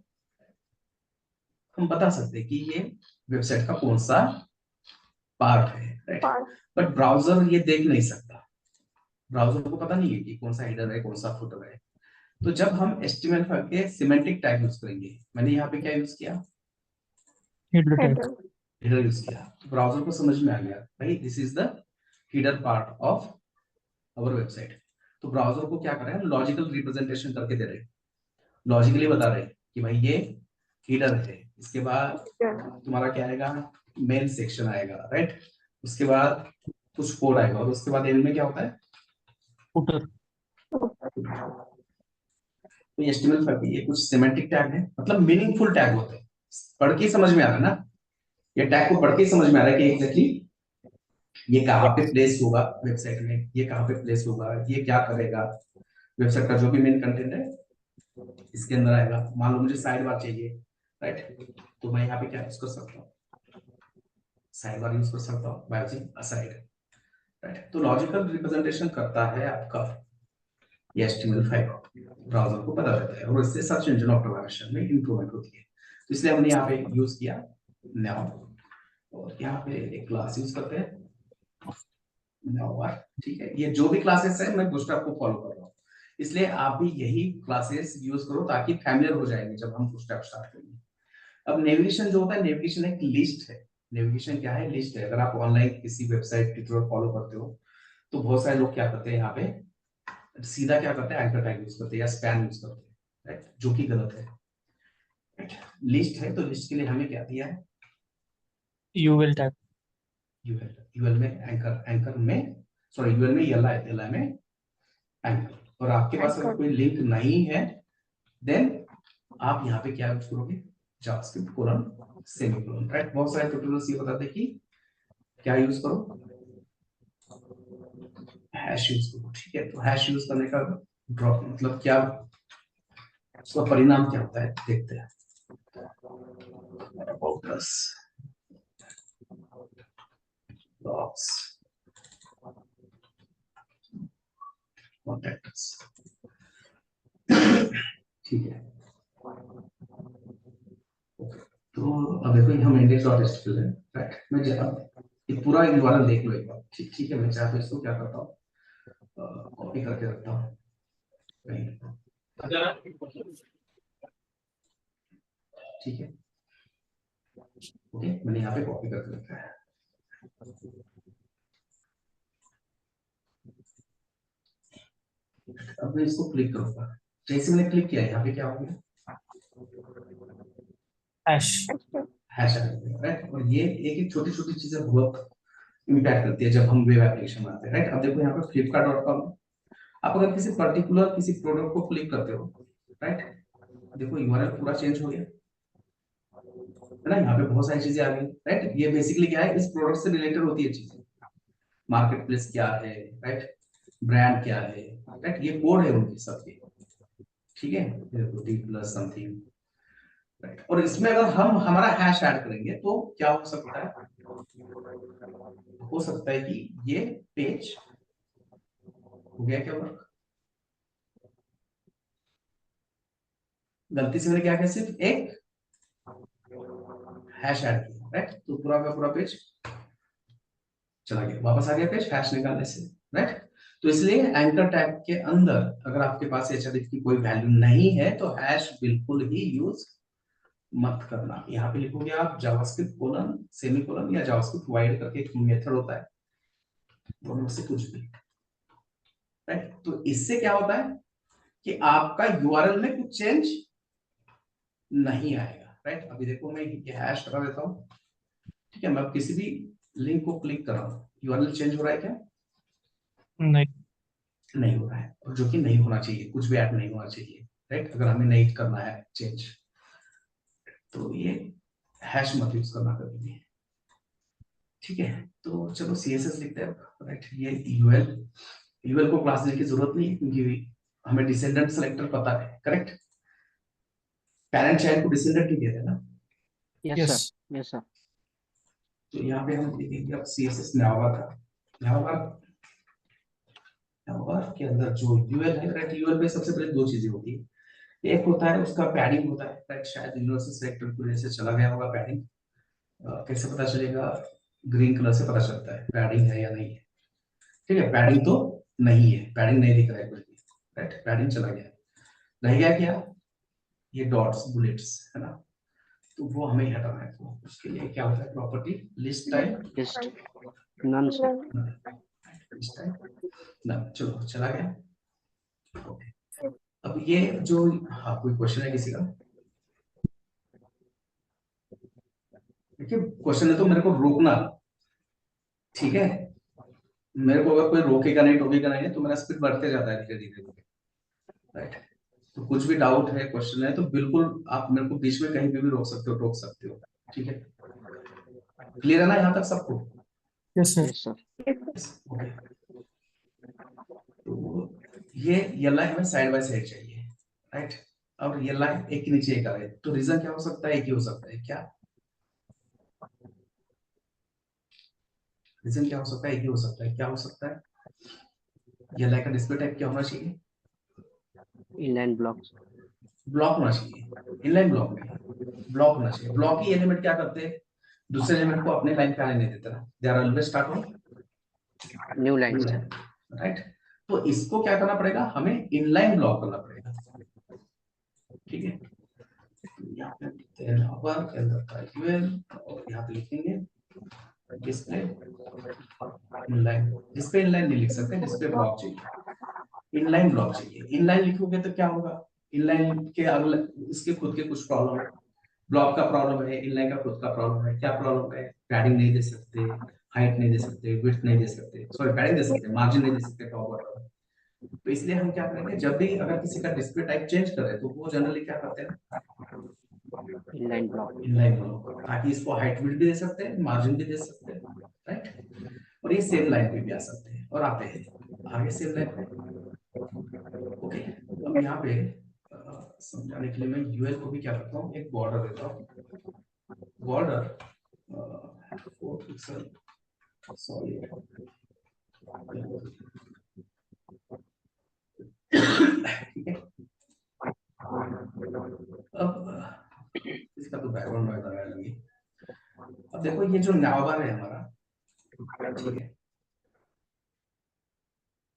हम बता सकते हैं कि ये वेबसाइट का कौन सा पार्ट है, राइट। Part. बट ब्राउजर ये देख नहीं सकता, ब्राउजर को पता नहीं है कि कौन सा हेडर है, कौन सा फुटर है। तो जब हम HTML5 के सिमेंटिक टैग यूज करेंगे, मैंने यहाँ पे क्या यूज किया, Header tag. Header. Header use किया, तो ब्राउजर को समझ में आ गया भाई this is the header part of our website. तो ब्राउजर को क्या कर रहे हैं, लॉजिकल रिप्रेजेंटेशन करके दे रहे हैं, लॉजिकली बता रहे हैं कि भाई ये हेडर है, इसके बाद Yeah. तुम्हारा क्या आएगा, मेन सेक्शन आएगा, राइट। उसके बाद कुछ कोड आएगा और उसके बाद एंड में क्या होता है, Footer. तो HTML5 ये कुछ सिमेंटिक टैग है, मतलब मीनिंगफुल टैग होते हैं, पढ़ के समझ में आ रहा है ना, ये टैग को पढ़ के समझ में आ रहा है कि एग्जैक्टली ये कहाँ पे प्लेस होगा वेबसाइट में, ये कहाँ पे प्लेस होगा, ये क्या करेगा, वेबसाइट का जो भी मेन कंटेंट है इसके अंदर आएगा। मान लो मुझे साइड बार चाहिए, राइट, तो मैं यहाँ पे क्या यूज कर सकता हूँ, साइड बार यूज कर सकता हूँ बाय यूजिंग असाइड, राइट। तो लॉजिकल रिप्रेजेंटेशन करता है आपका ये HTML5, ब्राउजर को पता रहता है और इससे सर्च इंजन ऑप्टिमाइजेशन में इंप्रूवमेंट होती है। तो इसलिए हमने यहाँ पे यूज किया नाउ, और यहाँ पे एक क्लास यूज करते हैं नाउ, ठीक है। ये जो भी क्लासेस है मैं बूटस्ट्रैप को फॉलो कर रहा हूँ, इसलिए आप भी यही क्लासेस यूज करो ताकि फैमिलियर हो जाएंगे जब हम बूटस्ट्रैप स्टार्ट करेंगे। अब नेविगेशन जो होता है, नेविगेशन एक लिस्ट है, नेविगेशन क्या है, लिस्ट है। अगर आप ऑनलाइन किसी वेबसाइट ट्यूटोरियल फॉलो करते हो तो बहुत सारे लोग क्या करते हैं, यहाँ पे सीधा क्या करते हैं, एंकर टैग यूज करते हैं या स्पैन यूज करते हैं, राइट, जो कि गलत है, राइट। लिस्ट है तो लिस्ट के लिए हमें क्या दिया है, UL tag. यूएल, यूएल में एंकर, एंकर में सॉरी यूएल में एल आई, एल आई में एंकर। और आपके पास अगर Anchor. कोई लिंक नहीं है देन आप यहाँ पे क्या यूज करोगे, जावास्क्रिप्ट कोलन सेमीकोलन, राइट। बहुत सारे ट्यूटोरियल्स ये बताते हैं कि क्या यूज करो, हैश यूज करो, ठीक है। तो हैश यूज करने का ड्रॉप मतलब क्या, उसका परिणाम क्या होता है देखते हैं। About us, logs, contact us, ठीक है। तो अब देखो हम index.html है, राइट। मैं ये पूरा URL देख लो एक बार, ठीक, ठीक है। मैं चाहे तो इसको क्या करता हूँ, कॉपी करके रखता हूँ कहीं, ठीक है, ओके। मैंने यहाँ पे कॉपी करके रखा है, अब मैं इसको क्लिक करूंगा, जैसे मैंने क्लिक किया यहाँ पे क्या हो गया, Hash. हैश आ गया, राइट। और ये एक एक छोटी छोटी चीजें बहुत इम्पैक्ट करती है जब हम वेब एप्लीकेशन बनाते हैं, राइट। अब देखो यहाँ पे flipkart.com, आप अगर किसी पर्टिकुलर किसी प्रोडक्ट को क्लिक करते हो, राइट, देखो यूआरएल पूरा चेंज हो गया, है ना। यहाँ पे बहुत सारी चीजें आ गई, राइट। ये बेसिकली क्या है, इस प्रोडक्ट से रिलेटेड होती है चीजें, मार्केट प्लेस क्या है, राइट, ब्रांड क्या है, राइट, ये कोड है उनके सबके, ठीक है। देखो टी प्लस समथिंग, राइट। और इसमें अगर हम हमारा हैश ऐड करेंगे तो क्या हो सकता है, हो सकता है कि ये पेज हो गया क्या वर्क, गलती से मैंने क्या किया, सिर्फ एक हैश ऐड किया, राइट। तो पूरा का पूरा पेज चला गया, वापस आ गया पेज हैश निकालने से, राइट। तो इसलिए एंकर टैग के अंदर अगर आपके पास एचटीएमएल की कोई वैल्यू नहीं है तो हैश बिल्कुल ही यूज मत करना। यहाँ पे लिखोगे आप जावास्क्रिप्ट कोलन सेमीकोलन या जावास्क्रिप्ट वाइड करके एक मेथड होता है, दोनों से कुछ भी, राइट। तो इससे क्या होता है कि आपका यूआरएल में कुछ चेंज नहीं आएगा, राइट। अभी देखो मैं ये हैश करा देता हूँ, ठीक है। मैं अब किसी भी लिंक को क्लिक कर रहा हूँ, यूआरएल चेंज हो रहा है क्या, नहीं. नहीं हो रहा है, और जो कि नहीं होना चाहिए, कुछ भी ऐड नहीं होना चाहिए, राइट। अगर हमें नहीं करना है चेंज तो ये हैश मत यूज करना कभी भी, ठीक है। तो चलो सीएसएस लिखते हैं, राइट। ये यूएल, यूएल को क्लास देने की जरूरत नहीं है क्योंकि हमें डिसेंडेंट सेलेक्टर पता है, करेक्ट। पेरेंट चाइल्ड को डिसेंडेंट ही देते हैं ना, Yes, Yes. sir. Yes, sir. तो यहाँ पे हम लिखेंगे अब सीएसएस नावा का, नावा नैवबार के अंदर जो यूएल है, राइट, यूएल पे सबसे पहले दो चीजें होती है। एक होता है उसका पैडिंग होता है, राइट, शायद यूनिवर्सल सेलेक्टर की वजह से चला गया होगा पैडिंग। कैसे पता चलेगा? ग्रीन कलर से पता चलता है पैडिंग है या नहीं है। ठीक है, पैडिंग तो नहीं है, पैडिंग नहीं दिख रहा है कोई भी, राइट, पैडिंग चला गया। रह गया क्या? ये डॉट्स, बुलेट्स, है ना, तो वो हमें ही हटाना है। तो उसके लिए क्या होता है? Property list type list none से लिस्ट टाइप ना। चलो चला गया। Okay. अब ये जो, हाँ, कोई क्वेश्चन है किसी का? देखिए, क्वेश्चन है तो मेरे को रोकना, ठीक है? मेरे को अगर कोई रोकेगा नहीं, टोकेगा नहीं, तो मेरा स्पीड बढ़ते जाता है धीरे धीरे, राइट। तो कुछ भी डाउट है, क्वेश्चन है, तो बिल्कुल आप मेरे को बीच में कहीं पे भी रोक सकते हो, टोक सकते हो, ठीक है? क्लियर है ना यहाँ तक सबको? Yes, sir. Yes sir. Okay. तो ये लाइन हमें साइड बाय साइड चाहिए, राइट, और ये लाइन एक के नीचे एक आ रही है। तो रीजन क्या हो सकता है? एक ही हो सकता है। क्या रीजन क्या हो सकता है? एक ही हो सकता है। क्या हो सकता है? ये लाइन का डिस्प्ले टाइप क्या होना चाहिए? Inline blocks. ब्लॉक होना चाहिए। इनलाइन ब्लॉक नहीं, ब्लॉक होना चाहिए। ब्लॉक ही एलिमेंट क्या करते हैं? दूसरे एलिमेंट को अपने लाइन पे आने नहीं देते ना, they are always start on new line से। राइट। तो इसको क्या करना पड़ेगा? हमें इनलाइन ब्लॉक करना पड़ेगा, ठीक है? यहाँ पे लिखते हैं नंबर के अंदर का यूएल, और यहाँ पे लिखेंगे डिस्प्ले इनलाइन। डिस्प्ले इनलाइन नहीं लिख सकते, डिस्प्ले ब्लॉक चाहिए, इनलाइन ब्लॉक चाहिए। इनलाइन लिखोगे तो क्या होगा? इनलाइन के अगले इसके खुद के कुछ प्रॉब्लम है। ब्लॉक का प्रॉब्लम है, इनलाइन का खुद का प्रॉब्लम है। क्या प्रॉब्लम है? पैडिंग नहीं दे सकते, हाइट नहीं दे सकते, विड्थ नहीं दे सकते, सॉरी पैडिंग दे सकते, मार्जिन नहीं दे सकते टॉप बॉटम। तो इसलिए हम क्या करेंगे, जब भी अगर किसी का डिस्प्ले टाइप चेंज करें तो वो जनरली क्या करते हैं? Inline block. इनलाइन ब्लॉक, ताकि इसको हाइट विड्थ भी दे सकते हैं, मार्जिन भी दे सकते हैं, राइट। और ये सेम लाइन पे भी आ सकते हैं, और आते हैं आगे सेम लाइन पे। ओके, अब यहाँ पे समझाने के लिए मैं यूएल को भी क्या करता हूँ, एक बॉर्डर देता हूँ। बॉर्डर 4 पिक्सल सॉलिड, ठीक है। अब इसका तो बैकग्राउंड नॉइज आ रहा है लगी। अब देखो ये जो नावबार है हमारा, ठीक है,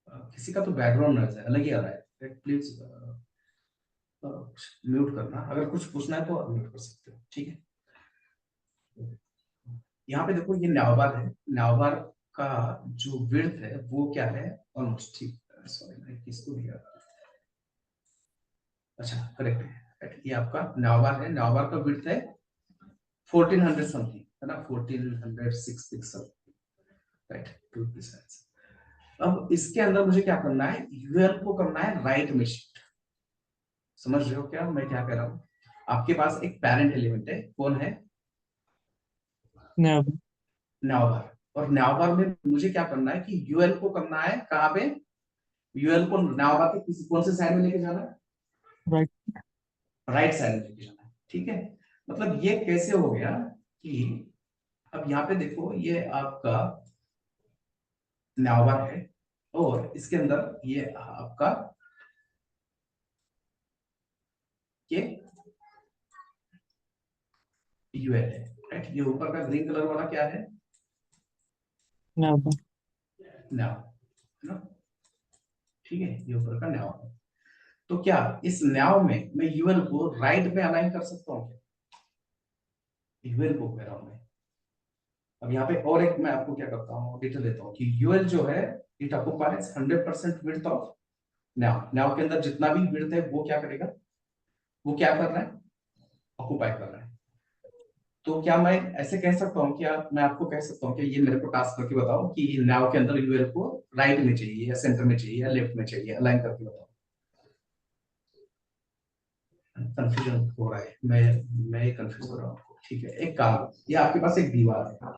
किसी का तो बैकग्राउंड नॉइज है, अलग ही आ रहा है, प्लीज म्यूट करना। अगर कुछ पूछना है तो म्यूट कर सकते हो, ठीक है। यहाँ पे देखो ये नावबार है, नावबार का जो विड्थ है वो क्या है? ऑलमोस्ट, ठीक, सॉरी मैं किसको दिया, अच्छा करेक्ट है, ये आपका नावबार है। नावबार का विड्थ है 1400 समथिंग, है ना, 1406 पिक्सल, राइट, टू प्रिसाइज। अब इसके अंदर मुझे क्या करना है? यूएल को करना है राइट में शिफ्ट। समझ रहे हो क्या मैं क्या कह रहा हूँ? आपके पास एक पेरेंट एलिमेंट है, कौन है? No. नावबार। और नावबार में मुझे क्या करना है कि यूएल को करना है कहाँ पे? यूएल को नावबार के किसी कौन से साइड में लेके जाना है? Right. राइट साइड में लेके जाना है, ठीक है। मतलब ये कैसे हो गया कि अब यहाँ पे देखो ये आपका नावबार है, और इसके अंदर ये आपका ये यूएल है, राइट। ये ऊपर का ग्रीन कलर वाला क्या है? No. नाव, है ना, ठीक है, ये ऊपर का नाव है। तो क्या इस नाव में मैं यूएल को राइट में अलाइन कर सकता हूँ? यूएल को कह रहा हूं मैं। अब यहाँ पे और एक मैं आपको क्या करता हूँ, डिटेल देता हूँ कि यूएल जो है इट ऑक्युपाइज 100% विड्थ ऑफ नाव। नाव के अंदर जितना भी विड्थ है वो क्या करेगा? वो क्या कर रहा है? ऑक्युपाई कर रहा है। तो क्या मैं ऐसे कह सकता हूँ, क्या मैं आपको कह सकता हूँ कि ये मेरे को टास्क करके बताओ कि नाव के अंदर यूएल को राइट में चाहिए या सेंटर में चाहिए या लेफ्ट में चाहिए, अलाइन करके बताओ। कंफ्यूजन हो रहा है, मैं कंफ्यूज हो रहा हूँ, ठीक है। एक काम, ये आपके पास एक दीवार है,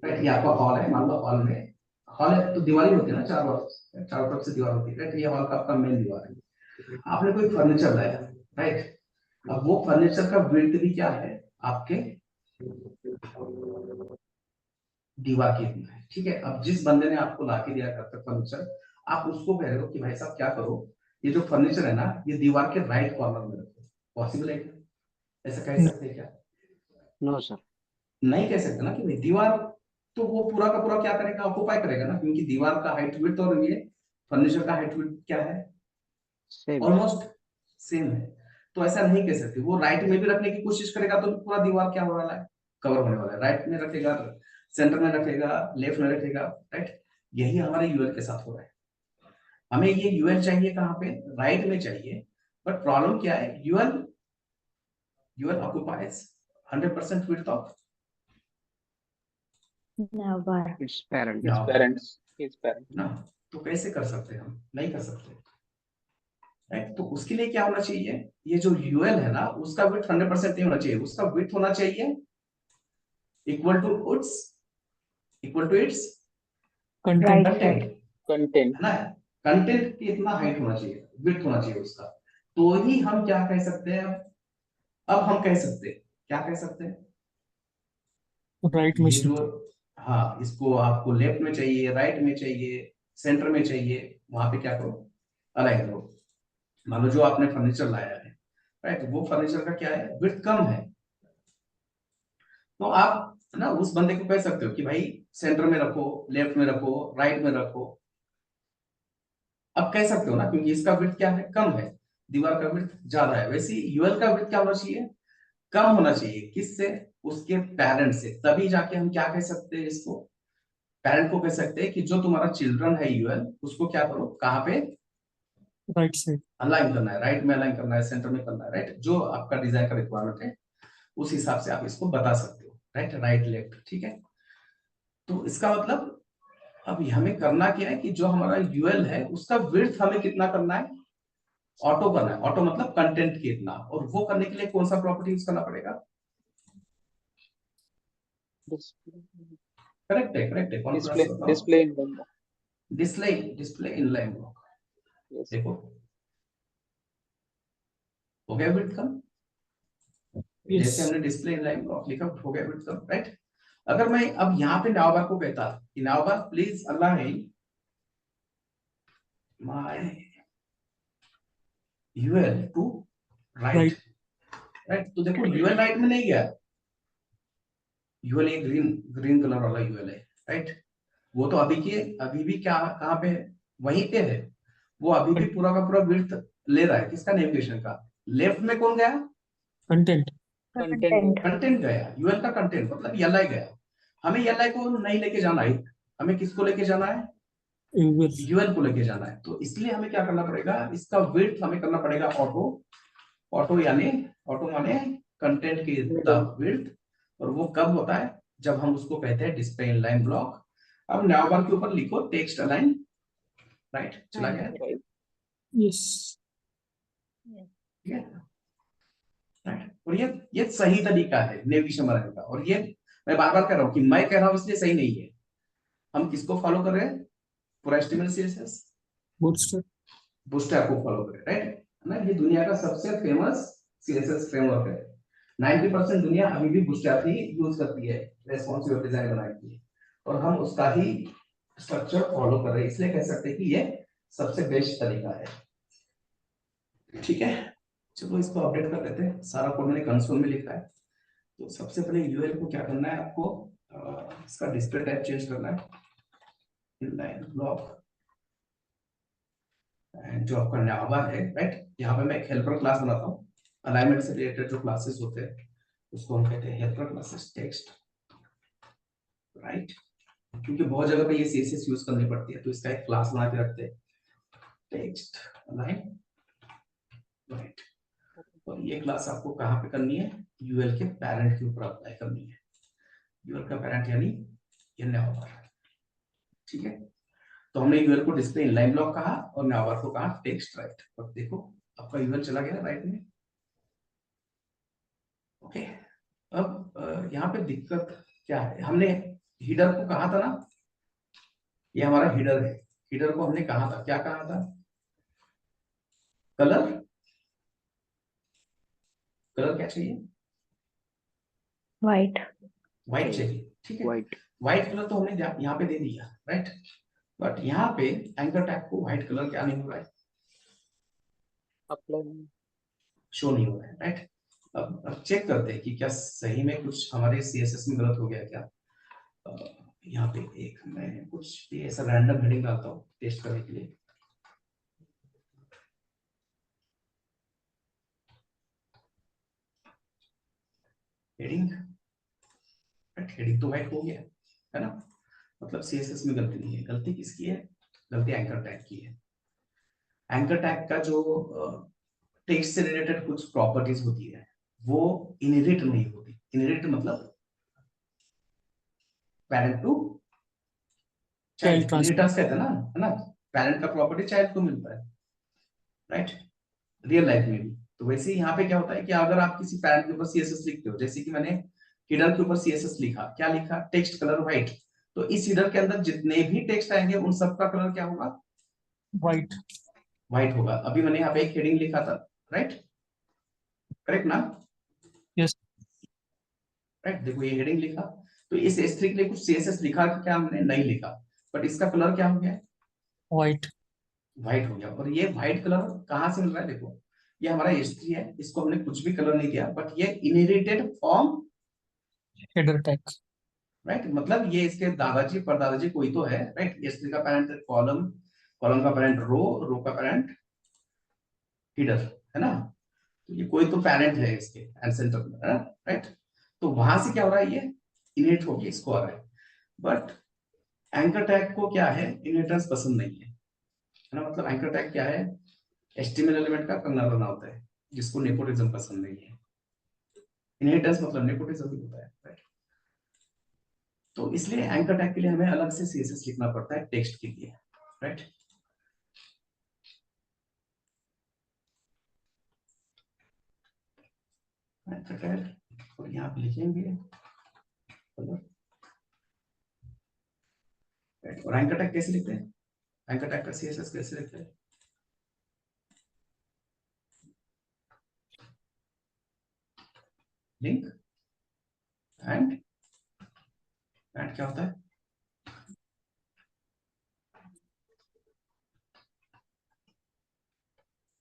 राइट, ये आपका हॉल है, मान लो हॉल में, हॉल है तो दीवार ही होती है ना, चारों तरफ से दीवार होती है, राइट। ये हॉल का आपका मेन दीवार है। आपने कोई फर्नीचर लाया, राइट। अब वो फर्नीचर का विड्थ भी क्या है? आपके दीवार की इतना है, ठीक है। अब जिस बंदे ने आपको ला के दिया करता फर्नीचर, आप उसको कह रहे हो कि भाई साहब क्या करो, ये जो फर्नीचर है ना ये दीवार के राइट कॉर्नर में रखो, पॉसिबल है क्या? ऐसा कह सकते हैं क्या? No sir. नहीं कह सकते ना कि भाई दीवार, तो वो पूरा का पूरा क्या करेगा, ऑक्यूपाई करेगा ना, क्योंकि दीवार का हाइट विड्थ और ये फर्नीचर का हाइट विड्थ क्या है, सेम। ऑलमोस्ट सेम है। तो ऐसा नहीं कह सकते, वो राइट में भी रखने की कोशिश करेगा तो पूरा दीवार क्या होने वाला है, कवर होने वाला है। राइट में रखेगा, सेंटर में रखेगा, लेफ्ट में रखेगा, राइट। यही हमारे यूएल के साथ हो रहा है। हमें ये यूएल चाहिए कहाँ पे, राइट में चाहिए, बट प्रॉब्लम क्या है, UL UL occupies 100% width of Never. Its parent. now His parent. ना। तो कैसे कर सकते हैं हम, नहीं कर सकते, राइट। तो उसके लिए क्या होना चाहिए, ये जो यूएल है ना उसका विड्थ 100% नहीं होना चाहिए, उसका विड्थ होना चाहिए equal to its Content. Right side. Content. है ना, कंटेंट की इतना हाइट होना चाहिए, विड्थ होना चाहिए उसका। तो ही हम क्या कह सकते हैं, अब हम कह सकते हैं, क्या कह सकते हैं, Right ये machine. जो, हाँ इसको आपको लेफ्ट में चाहिए, राइट में चाहिए, सेंटर में चाहिए, वहां पे क्या करो, अलाइन करो। मान लो जो आपने फर्नीचर लाया है, राइट, वो फर्नीचर का क्या है, विड्थ कम है, तो आप ना उस बंदे को कह सकते हो कि भाई सेंटर में रखो, लेफ्ट में रखो, राइट में रखो। अब कह सकते हो ना, क्योंकि इसका विड्थ क्या है, कम है, दीवार का विड्थ ज्यादा है। वैसे यूएल का विड्थ क्या होना चाहिए, कम होना चाहिए, किससे, उसके पेरेंट से। तभी जाके हम क्या कह सकते हैं इसको, पेरेंट को कह सकते हैं कि जो तुम्हारा चिल्ड्रन है यूएल, उसको क्या करो, कहाँ पे Right side. अलाइन करना है, राइट में अलाइन करना है, सेंटर में करना है, राइट। जो आपका डिजाइन का रिक्वायरमेंट है उस हिसाब से आप इसको बता सकते हो, राइट, राइट लेफ्ट, ठीक है। तो इसका मतलब अब हमें करना क्या है कि जो हमारा यूएल है उसका विड्थ हमें कितना करना है, ऑटो करना है। ऑटो मतलब कंटेंट कितना, और वो करने के लिए कौन सा प्रॉपर्टी यूज करना पड़ेगा, Display. करेक्ट है, कौन सा Display. बताओ, Display in line. Display in line block. Yes. देखो हो गया विड्थ कम, Yes. जैसे हमने डिस्प्ले इन लाइन ब्लॉक लिखा, हो गया विड्थ कम, राइट। अगर मैं अब यहाँ पे नावबार को कहता कि navbar please align my UL to right, Right. Right. तो देखो यूएल राइट में नहीं गया, यूएल ये ग्रीन ग्रीन कलर वाला यूएल है, राइट। वो तो अभी भी क्या कहाँ पे है, वहीं पे है। वो अभी भी पूरा का पूरा विड्थ ले रहा है, किसका, नेविगेशन का। लेफ्ट में कौन गया, Content. Content. कंटेंट गया, यूएल का कंटेंट मतलब एलआई गया। हमें एलआई को नहीं लेके जाना है, हमें किसको लेके जाना है, UL. यूएल को लेके जाना है। तो इसलिए हमें क्या करना पड़ेगा, इसका विड्थ हमें करना पड़ेगा ऑटो, ऑटो यानी ऑटो माने कंटेंट की विड्थ। और वो कब होता है, जब हम उसको कहते हैं डिस्प्ले इन लाइन ब्लॉक। अब नावबार के ऊपर लिखो टेक्स्ट अलाइन, राइट, चला गया, Right. Yes. ठीक है, राइट। और ये सही तरीका है नेविगेशन बनाने का। और ये मैं बार बार कह रहा हूँ कि मैं कह रहा हूँ इसलिए सही नहीं है। हम किसको फॉलो कर रहे हैं, पूरा HTML CSS Bootstrap. बूटस्ट्रैप को फॉलो करें, राइट, है ना। ये दुनिया का सबसे फेमस CSS फ्रेमवर्क है। 90% दुनिया अभी भी बूटस्ट्रैप ही यूज करती है रेस्पॉन्सिव वेब डिजाइन बनाने के लिए, और हम उसका ही स्ट्रक्चर फॉलो कर रहे हैं, इसलिए कह सकते हैं कि ये सबसे बेस्ट तरीका है, ठीक है। चलो इसको अपडेट कर लेते हैं, सारा कोड मैंने कंसोल में लिखा है। तो सबसे पहले यूएल को क्या करना है आपको, इसका डिस्प्ले टाइप चेंज करना है, इनलाइन ब्लॉक, जो आपका नावा है, राइट। यहाँ पे मैं एक हेल्पर क्लास बनाता हूँ, अलाइनमेंट से रिलेटेड जो क्लासेस होते हैं उसको हम कहते हैं हेल्पर क्लासेस टेक्स्ट, राइट। क्योंकि बहुत जगह पे ये CSS यूज करनी पड़ती है, तो इसका एक क्लास बना के रखते हैं, टेक्स्ट अलाइन, राइट। और ये क्लास आपको कहाँ पे करनी है, यूएल के पेरेंट के ऊपर अप्लाई करनी है। यूएल का पेरेंट यानी ये नावा, ठीक है। तो हमने यूएल को डिस्प्ले इनलाइन ब्लॉक कहा और नावर को कहा टेक्स्ट, राइट। अब देखो आपका यूएल चला गया राइट में, ओके। अब यहाँ पे दिक्कत क्या है, हमने हीडर को कहा था ना, ये हमारा हीडर है। हीडर को हमने कहा था, क्या कहा था, कलर, कलर क्या चाहिए, White. व्हाइट चाहिए, ठीक है। White. व्हाइट कलर तो हमने यहाँ पे दे दिया, राइट। बट यहाँ पे एंकर टैग को व्हाइट कलर क्या नहीं हो रहा है, अप्लाई शो नहीं हो रहा है, राइट। अब चेक करते हैं कि क्या सही में कुछ हमारे सीएसएस में गलत हो गया क्या। यहाँ पे एक मैं कुछ भी ऐसा रैंडम हेडिंग डालता हूँ टेस्ट करने के लिए। हेडिंग, हेडिंग तो व्हाइट हो गया है ना, मतलब सीएसएस में गलती नहीं है। गलती किसकी है, गलती एंकर टैग की है। एंकर टैग का जो टेक्स्ट से रिलेटेड कुछ प्रॉपर्टीज होती है वो इनहेरिट नहीं होती। इनहेरिट मतलब parent to Child child, transfer. Inheritance कहते हैं ना, है ना। पैरेंट का प्रॉपर्टी चाइल्ड को मिलता है, राइट, रियल लाइफ में भी। तो वैसे ही यहाँ पे क्या होता है कि अगर आप किसी पैरेंट के ऊपर सीएसएस लिखते हो, जैसे कि मैंने हिडर के ऊपर सीएसएस लिखा, क्या लिखा, टेक्स्ट कलर व्हाइट, तो इस हिडर के अंदर जितने भी टेक्स्ट आएंगे उन सबका कलर क्या होगा, White. व्हाइट होगा। अभी मैंने यहाँ पे एक हेडिंग लिखा था, राइट, करेक्ट ना, Yes. राइट। देखो ये हेडिंग लिखा, तो इस S3 के लिए कुछ सीएसएस लिखा कि क्या, हमने नहीं लिखा, बट इसका कलर क्या हो गया, White. व्हाइट हो गया। और ये व्हाइट कलर कहाँ से मिल रहा है, देखो ये हमारा S3 है, इसको हमने कुछ भी कलर नहीं दिया, बट ये inherited from, Header tag. Right, मतलब ये इसके दादाजी परदादाजी कोई तो है, राइट। S3 का पेरेंट कॉलम, कॉलम का पेरेंट रो, रो का पेरेंट हिडर, है ना। तो ये कोई तो पेरेंट है इसके एंसेंटर में, राइट। तो वहां से क्या हो रहा है, ये इनहेरिट हो गया, इसको आ रहा है। बट एंकर टैग को क्या है, इनहेरिटेंस पसंद नहीं है ना। मतलब एंकर टैग क्या है, एचटीएमएल एलिमेंट का कंगाल बना होता है, जिसको नेपोटिज्म पसंद नहीं है। इनहेरिटेंस मतलब नेपोटिज्म ही होता है, राइट। तो इसलिए एंकर टैग के लिए हमें अलग से सीएसएस लिखना पड़ता है टेक्स्ट के लिए, राइट। एंकर टैग और यहाँ पे लिखेंगे राइट। और एंकर टैग कैसे लिखते हैं, एंकर टैग का सीएसएस कैसे लिखते हैं, लिंक एंड क्या होता है,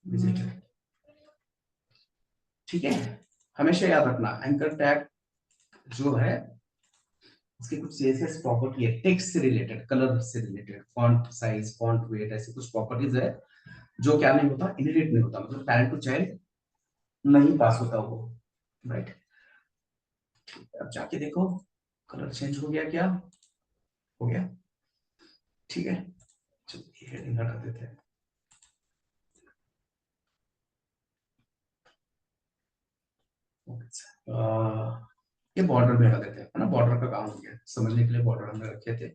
विजिटर, ठीक है। हमेशा याद रखना एंकर टैग जो है उसकी कुछ सीएसएस प्रॉपर्टी है, टेक्स्ट से रिलेटेड, कलर से related, font size, font weight, ऐसी कुछ प्रॉपर्टीज है जो क्या नहीं होता, इनहेरिट नहीं होता, मतलब पेरेंट टू चाइल्ड नहीं पास होता वो, राइट। अब जाके देखो कलर चेंज हो गया क्या, हो गया, ठीक है। चलो ये हेडिंग हटा देते हैं। ये बॉर्डर भी हटा देते हैं, है ना, बॉर्डर का काम हो गया, समझने के लिए बॉर्डर हमने रखे थे,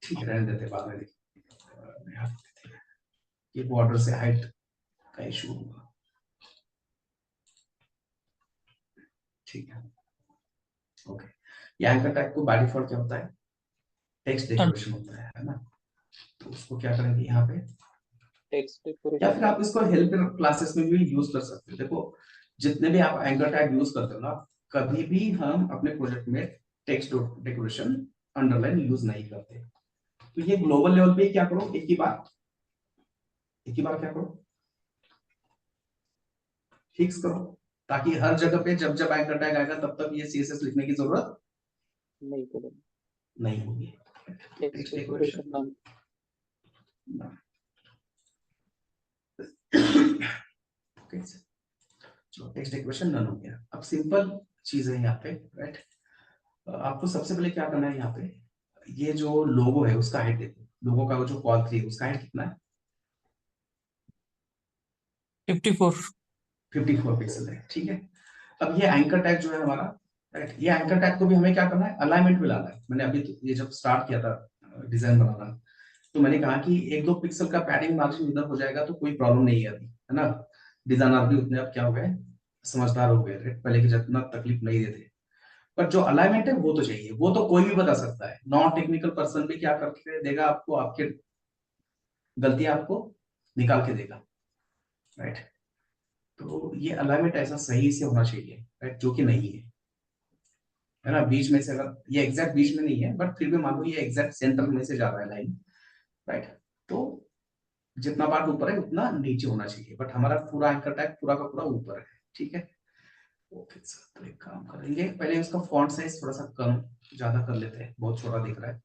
ठीक है, रहने देते, बाद में देखिए। ये बॉर्डर से हाइट का इशू होगा, ठीक है, ओके। ये एंकर टैग को बाय डिफॉल्ट क्या होता है, टेक्स्ट डेकोरेशन होता है ना। तो उसको क्या करेंगे यहाँ पे, टेक्स्ट या डेकोरेशन फिर आप इसको हेल्प क्लासेस में भी यूज कर सकते हो। देखो जितने भी आप एंकर टैग यूज करते हो ना, कभी भी हम अपने प्रोजेक्ट में टेक्स्ट डेकोरेशन अंडरलाइन यूज नहीं करते। तो ये ग्लोबल लेवल पे क्या करो, एक ही बार क्या करो, फिक्स करो, ताकि हर जगह पे जब जब एंकर टैग आएगा तब तक ये सीएसएस लिखने की जरूरत नहीं करेंगे, नहीं होगी। टेक्स्ट डेकोरेशन नाम ओके, चलो टेक्स्ट डेकोरेशन डन हो गया। अब सिंपल चीज है यहाँ पे, राइट। आपको सबसे पहले क्या करना है, यहाँ पे ये जो लोगो है उसका हाइट देखो, लोगो का वो जो कॉल 3 उसका हाइट कितना है, 54. 54 पिक्सल है, ठीक है। अब ये एंकर टैग जो है हमारा, राइट, ये एंकर टैग को भी हमें क्या करना है, अलाइनमेंट में लाना है। मैंने अभी ये जब स्टार्ट किया था डिजाइन बनाना, तो मैंने कहा कि 1-2 पिक्सल का पैडिंग मार्जिन इधर हो जाएगा तो कोई प्रॉब्लम नहीं है अभी, है ना। डिजाइनर भी उतने अब क्या हो गए, समझदार हो गए, पहले के जितना तकलीफ नहीं देते। पर जो अलाइनमेंट है वो तो चाहिए, वो तो कोई भी बता सकता है, नॉन टेक्निकल पर्सन भी क्या करके देगा आपको, आपके गलती आपको निकाल के देगा, राइट। तो ये अलाइनमेंट ऐसा सही से होना चाहिए, राइट, जो कि नहीं है ना। बीच में से अगर ये एग्जैक्ट बीच में नहीं है, बट फिर भी मान लो ये एग्जैक्ट सेंटर में से जा रहा है लाइन, राइट। तो जितना पार्ट ऊपर है उतना नीचे होना चाहिए, बट हमारा पूरा एंकर टैग पूरा का पूरा ऊपर है, ठीक है। ओके सर, तो एक काम करेंगे, पहले उसका फॉन्ट साइज थोड़ा सा कम ज्यादा कर लेते हैं, बहुत छोटा दिख रहा है।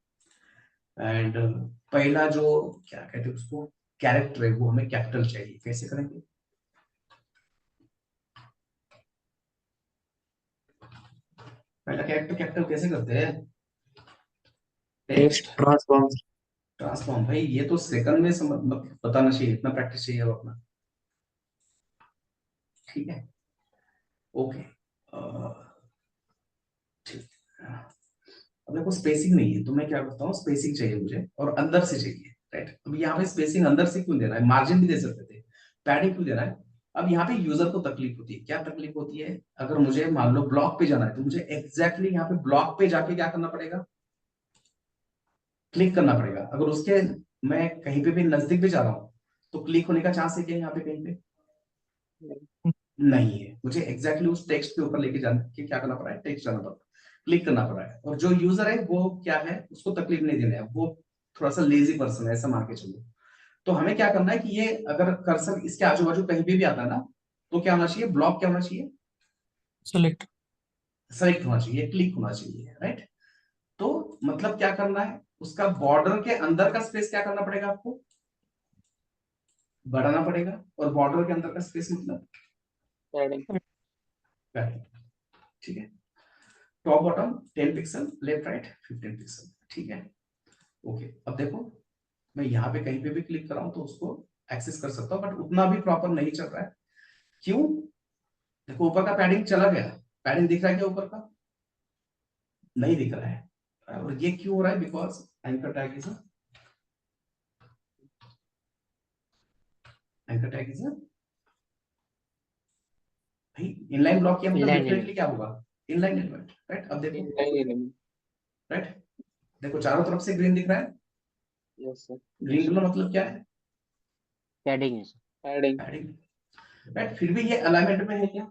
एंड पहला जो क्या कहते हैं उसको कैरेक्टर है वो हमें कैपिटल चाहिए, कैसे करेंगे? पहला कैरेक्टर कैपिटल कैसे करते हैं? Text transform. ट्रांसफॉर्म, भाई ये तो सेकंड में मतलब बताना चाहिए, इतना प्रैक्टिस चाहिए अब अपना, ठीक है। ओके ठीक है। अब देखो स्पेसिंग नहीं है तो मैं क्या करता हूँ, स्पेसिंग चाहिए मुझे और अंदर से चाहिए, राइट। अब यहाँ पे स्पेसिंग अंदर से क्यों देना है, मार्जिन भी दे सकते थे, पैडिंग क्यों देना है? अब यहाँ पे यूजर को तकलीफ होती है, क्या तकलीफ होती है? अगर मुझे मान लो ब्लॉक पे जाना है तो मुझे एग्जैक्टली यहाँ पे ब्लॉक पे जाके क्या करना पड़ेगा, क्लिक करना पड़ेगा। अगर उसके मैं कहीं पे भी नजदीक भी जा रहा हूँ तो क्लिक होने का चांस है क्या यहाँ पे कहीं पे? नहीं है, मुझे एग्जैक्टली उस टेक्स्ट के ऊपर लेके जाने के क्या करना पड़ा है, टेक्स्ट जाना पड़ा, क्लिक करना पड़ा है। और जो यूजर है वो क्या है, उसको तकलीफ नहीं देना है, वो थोड़ा सा लेजी पर्सन है, ऐसा मान के चलो। तो हमें क्या करना है कि ये अगर कर्सर इसके आजू बाजू कहीं भी आता है ना, तो क्या होना चाहिए, ब्लॉक क्या होना चाहिए, Select. सेलेक्ट होना चाहिए, क्लिक होना चाहिए, राइट। तो मतलब क्या करना है, उसका बॉर्डर के अंदर का स्पेस क्या करना पड़ेगा आपको, बढ़ाना पड़ेगा। और बॉर्डर के अंदर का स्पेस मतलब पैडिंग। ठीक है। Top bottom 10 pixel, left right 15 pixel, ठीक है। ओके, अब देखो मैं यहाँ पे कहीं पे भी क्लिक कर रहा हूं तो उसको एक्सेस कर सकता हूँ, बट उतना भी प्रॉपर नहीं चल रहा है। क्यों? देखो ऊपर का पैडिंग चला गया, पैडिंग दिख रहा है क्या ऊपर का? नहीं दिख रहा है। और ये क्यों हो रहा है? Because anchor tag is anchor tag is भाई इनलाइन ब्लॉक किया मतलब Inline डेफिनेटली element. क्या होगा, इनलाइन एलिमेंट, राइट। अब देखो, इनलाइन एलिमेंट। राइट, देखो चारों तरफ से ग्रीन दिख रहा है, यस सर। ग्रीन कलर मतलब क्या है, Padding है sir. पैडिंग। Padding, right. फिर भी ये अलाइनमेंट में है क्या?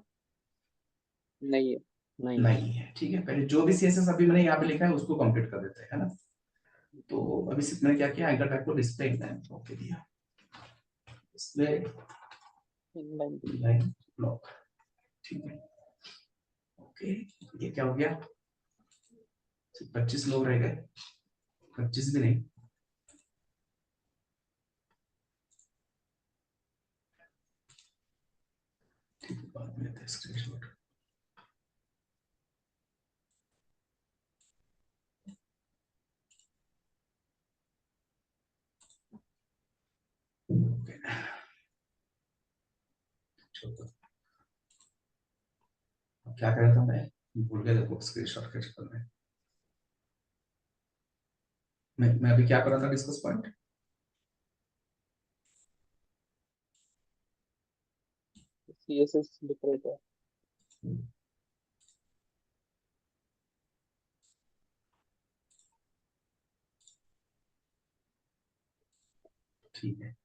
नहीं है। नहीं है sir. नहीं है, ठीक है। पहले जो भी सीएसएस अभी मैंने यहाँ पे लिखा है उसको कंप्लीट कर देते हैं, है ना। तो अभी सिर्फ मैंने क्या किया, एंकर टैग को डिस्प्ले ओके दिया, डिस्प्ले इनलाइन। लाइन ब्लॉक, ठीक है। ओके, ये क्या हो गया, सिर्फ 25 लोग रह गए, 25 भी नहीं, ठीक है, बाद में लेते हैं स्क्रीनशॉट। ओके, चलो अब क्या कर रहा था मैं भूल गया, देखो स्क्रीनशॉट के चक्कर में मैं अभी क्या कर रहा था, डिस्कस पॉइंट। सीएसएस लिख रहे थे। ठीक है,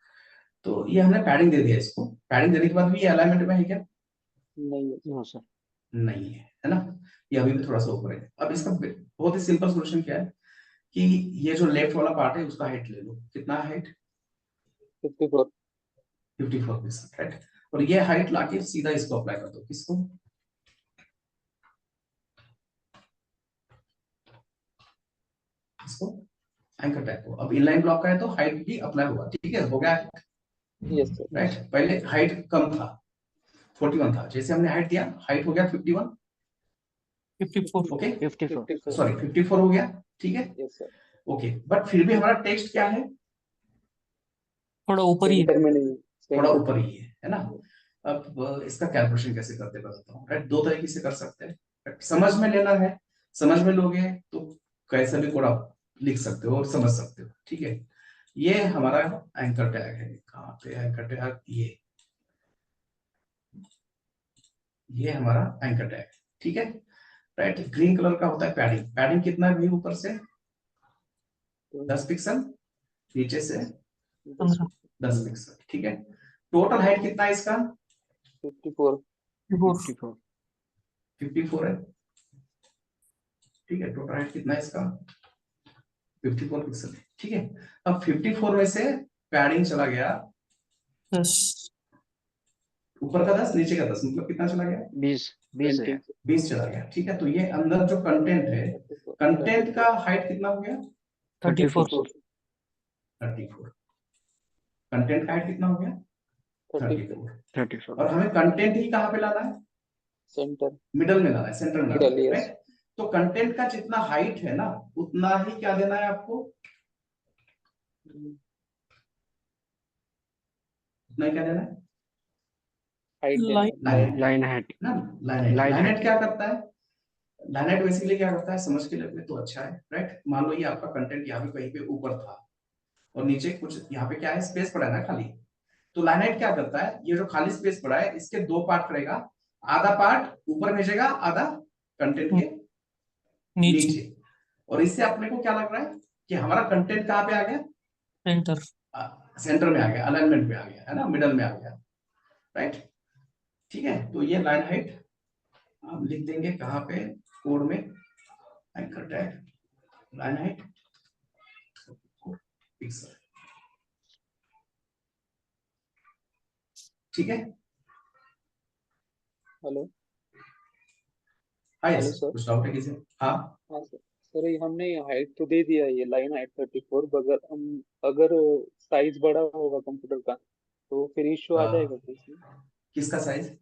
तो ये हमने पैडिंग दे दिया, इसको पैडिंग देने के बाद भी ये अलाइनमेंट में है क्या? नहीं है। No sir. नहीं है ना। ये अभी भी थोड़ा सा ऊपर है। अब इसका बहुत ही सिंपल सोल्यूशन क्या है कि ये जो लेफ्ट वाला पार्ट है उसका हाइट ले लो, कितना हाइट, 54। 54%, राइट। और ये हाइट लाके सीधा इसको अप्लाई कर दो, किसको, इसको, एंकर टैग को। अब इनलाइन ब्लॉक का है तो हाइट भी अप्लाई होगा, ठीक है, हो गया, यस सर। राइट। पहले हाइट कम था, 41 था, जैसे हमने हाइट दिया हाइट हो गया 51, 54. ओके 54. 54। सॉरी 54 हो गया, ठीक है। Yes sir. ओके, बट फिर भी हमारा टेक्स्ट क्या है, थोड़ा ऊपर ही है. सेंटर में नहीं। थोड़ा सेंटर। ऊपर ही है ना। अब इसका कैलकुलेशन कैसे करते बताता हूँ, राइट। दो तरीके से कर सकते हैं, right? समझ में लेना है, समझ में लोगे तो कैसे भी कोड आप लिख सकते हो और समझ सकते हो, ठीक है। ये हमारा एंकर टैग है, कहाँ पे एंकर टैग, ये हमारा एंकर टैग, ठीक है, राइट। ग्रीन कलर का होता है पैडिंग, पैडिंग कितना है भाई, ऊपर से 10 पिक्सल, नीचे से 15. 10 पिक्सल, ठीक है। टोटल हाइट कितना है इसका, 54। 54. 54 है, ठीक है। टोटल हाइट कितना है इसका, 54 पिक्सल, ठीक है। अब 54 में से पैडिंग चला गया 10 ऊपर का 10 नीचे का 10, मतलब कितना चला गया? 20 है। 20 चला गया, ठीक है। तो ये अंदर जो कंटेंट है, कंटेंट का हाइट कितना हो गया? 34 34। कंटेंट का हाइट कितना हो गया? 34 34 और हमें कंटेंट ही कहाँ पे लाना है? सेंटर मिडल में लाना है, सेंटर में लाना मिडल, है, yes. right? तो कंटेंट का जितना हाइट है ना, उतना ही क्या देना है आपको? उतना ही क्या देना है? Height Line- line height. ना लाइन Line हाइट height. क्या करता है? लाइन हाइट बेसिकली क्या करता है, समझ के लिए तो अच्छा है, राइट। मान लो ये आपका कंटेंट यहाँ पे कहीं पे ऊपर था और नीचे कुछ यहाँ पे क्या है, स्पेस पड़ा है ना खाली। तो लाइन हाइट क्या करता है, ये जो खाली स्पेस पड़ा है इसके दो पार्ट करेगा, आधा पार्ट ऊपर भेजेगा, आधा कंटेंट के नीचे नीचे। और इससे अपने को क्या लग रहा है कि हमारा कंटेंट कहाँ पे आ गया? सेंटर सेंटर में आ गया, अलाइनमेंट में आ गया, है ना, मिडल में आ गया, राइट। ठीक है, तो ये लाइन हाइट हम लिख देंगे कहाँ पे, कोड में, anchor tag line height pixel, ठीक है। हेलो हाँ हेलो यस, सर। कुछ डाउट है किसी? हाँ हाँ सर, सर ये हमने हाइट तो दे दिया, ये लाइन हाइट 34, मगर हम अगर साइज बड़ा होगा कंप्यूटर का तो फिर इश्यू आ जाएगा क्या इसमें? किसका साइज?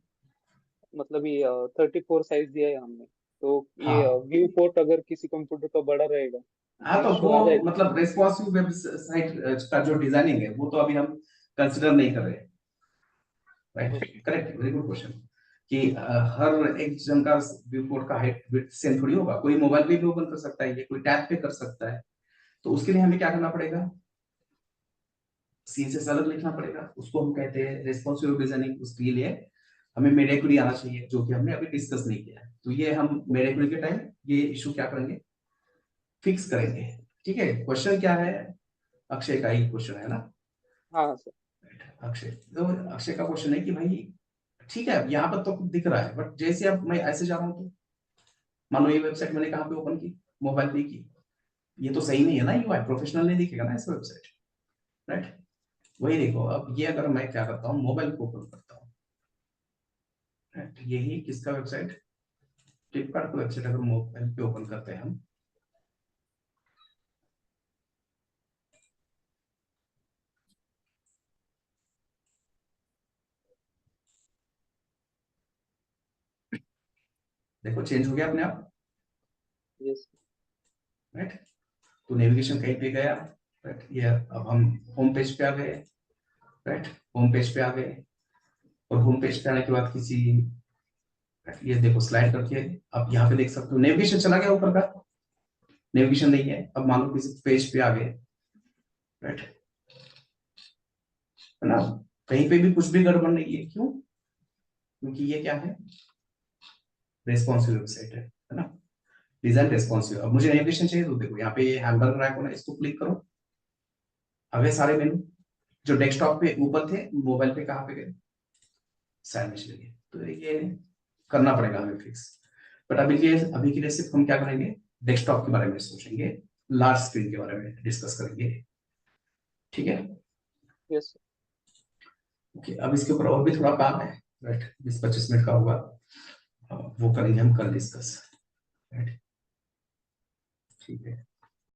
मतलब ये 34 साइज दिया है हमने, तो ये हाँ व्यू पोर्ट अगर किसी कंप्यूटर का बड़ा रहेगा हाँ, तो तो इश्यू वो आ जाएगा? मतलब रेस्पॉन्सिव वेबसाइट का जो डिजाइनिंग है वो तो अभी हम कंसिडर नहीं कर रहे, right. Okay. Correct, very good question. कि हर एक जन का व्यू पोर्ट का हाइट विड्थ सेम थोड़ी होगा, कोई मोबाइल पे भी ओपन कर सकता है, ये कोई टैब पे कर सकता है। तो उसके लिए हमें क्या करना पड़ेगा, CSS अलग लिखना पड़ेगा, उसको हम कहते हैं रेस्पॉन्सिव डिजाइनिंग। उसके लिए हमें मेरे क्वेरी आना चाहिए, जो कि हमने अभी डिस्कस नहीं किया है। तो ये हम मेरे क्वेरी के टाइम ये इशू क्या करेंगे, फिक्स करेंगे, ठीक है। क्वेश्चन क्या है, अक्षय का ही क्वेश्चन है ना? हाँ सर। अक्षय, तो अक्षय का क्वेश्चन है कि भाई ठीक है यहाँ पर तो दिख रहा है, बट जैसे अब मैं ऐसे जा रहा हूँ तो मान लो ये वेबसाइट मैंने कहाँ पे ओपन की, मोबाइल पे की, ये तो सही नहीं है ना, यूआई प्रोफेशनल नहीं दिखेगा ना इस वेबसाइट, राइट। वही देखो, अब ये अगर मैं क्या करता हूँ, मोबाइल को ओपन करता हूँ, राइट, यही किसका वेबसाइट, फ्लिपकार्ट का वेबसाइट अगर मोबाइल पे ओपन करते हैं हम, देखो चेंज हो गया अपने आप, यस राइट। तो नेविगेशन कहीं पे गया, राइट। ये अब हम होम पेज पे आ गए, राइट, होम पेज पे आ गए। और होम पेज पे आने के बाद किसी, ये देखो स्लाइड करके आप यहाँ पे देख सकते हो नेविगेशन चला गया ऊपर का, नेविगेशन नहीं है। अब मान लो किसी पेज पे आ गए, राइट, है ना, कहीं पे भी कुछ भी गड़बड़ नहीं है, क्यों? क्योंकि ये क्या है, रेस्पॉन्सिव वेबसाइट है ना, डिजाइन रेस्पॉन्सिव। अब मुझे नेविगेशन चाहिए तो देखो यहाँ पे ये हैमबर्गर आइकन है, इसको क्लिक करो, अब ये सारे मेनू जो डेस्कटॉप पे ऊपर थे, मोबाइल पे कहाँ पे गए, साइड में चले गए। तो ये करना पड़ेगा हमें फिक्स। बट अभी के लिए सिर्फ हम क्या करेंगे, डेस्कटॉप के बारे में सोचेंगे, लार्ज स्क्रीन के बारे में डिस्कस करेंगे, ठीक है। यस ओके, अब इसके ऊपर और भी थोड़ा काम है, राइट, 20-25 मिनट का होगा, वो करेंगे हम कल डिस्कस, राइट, ठीक है।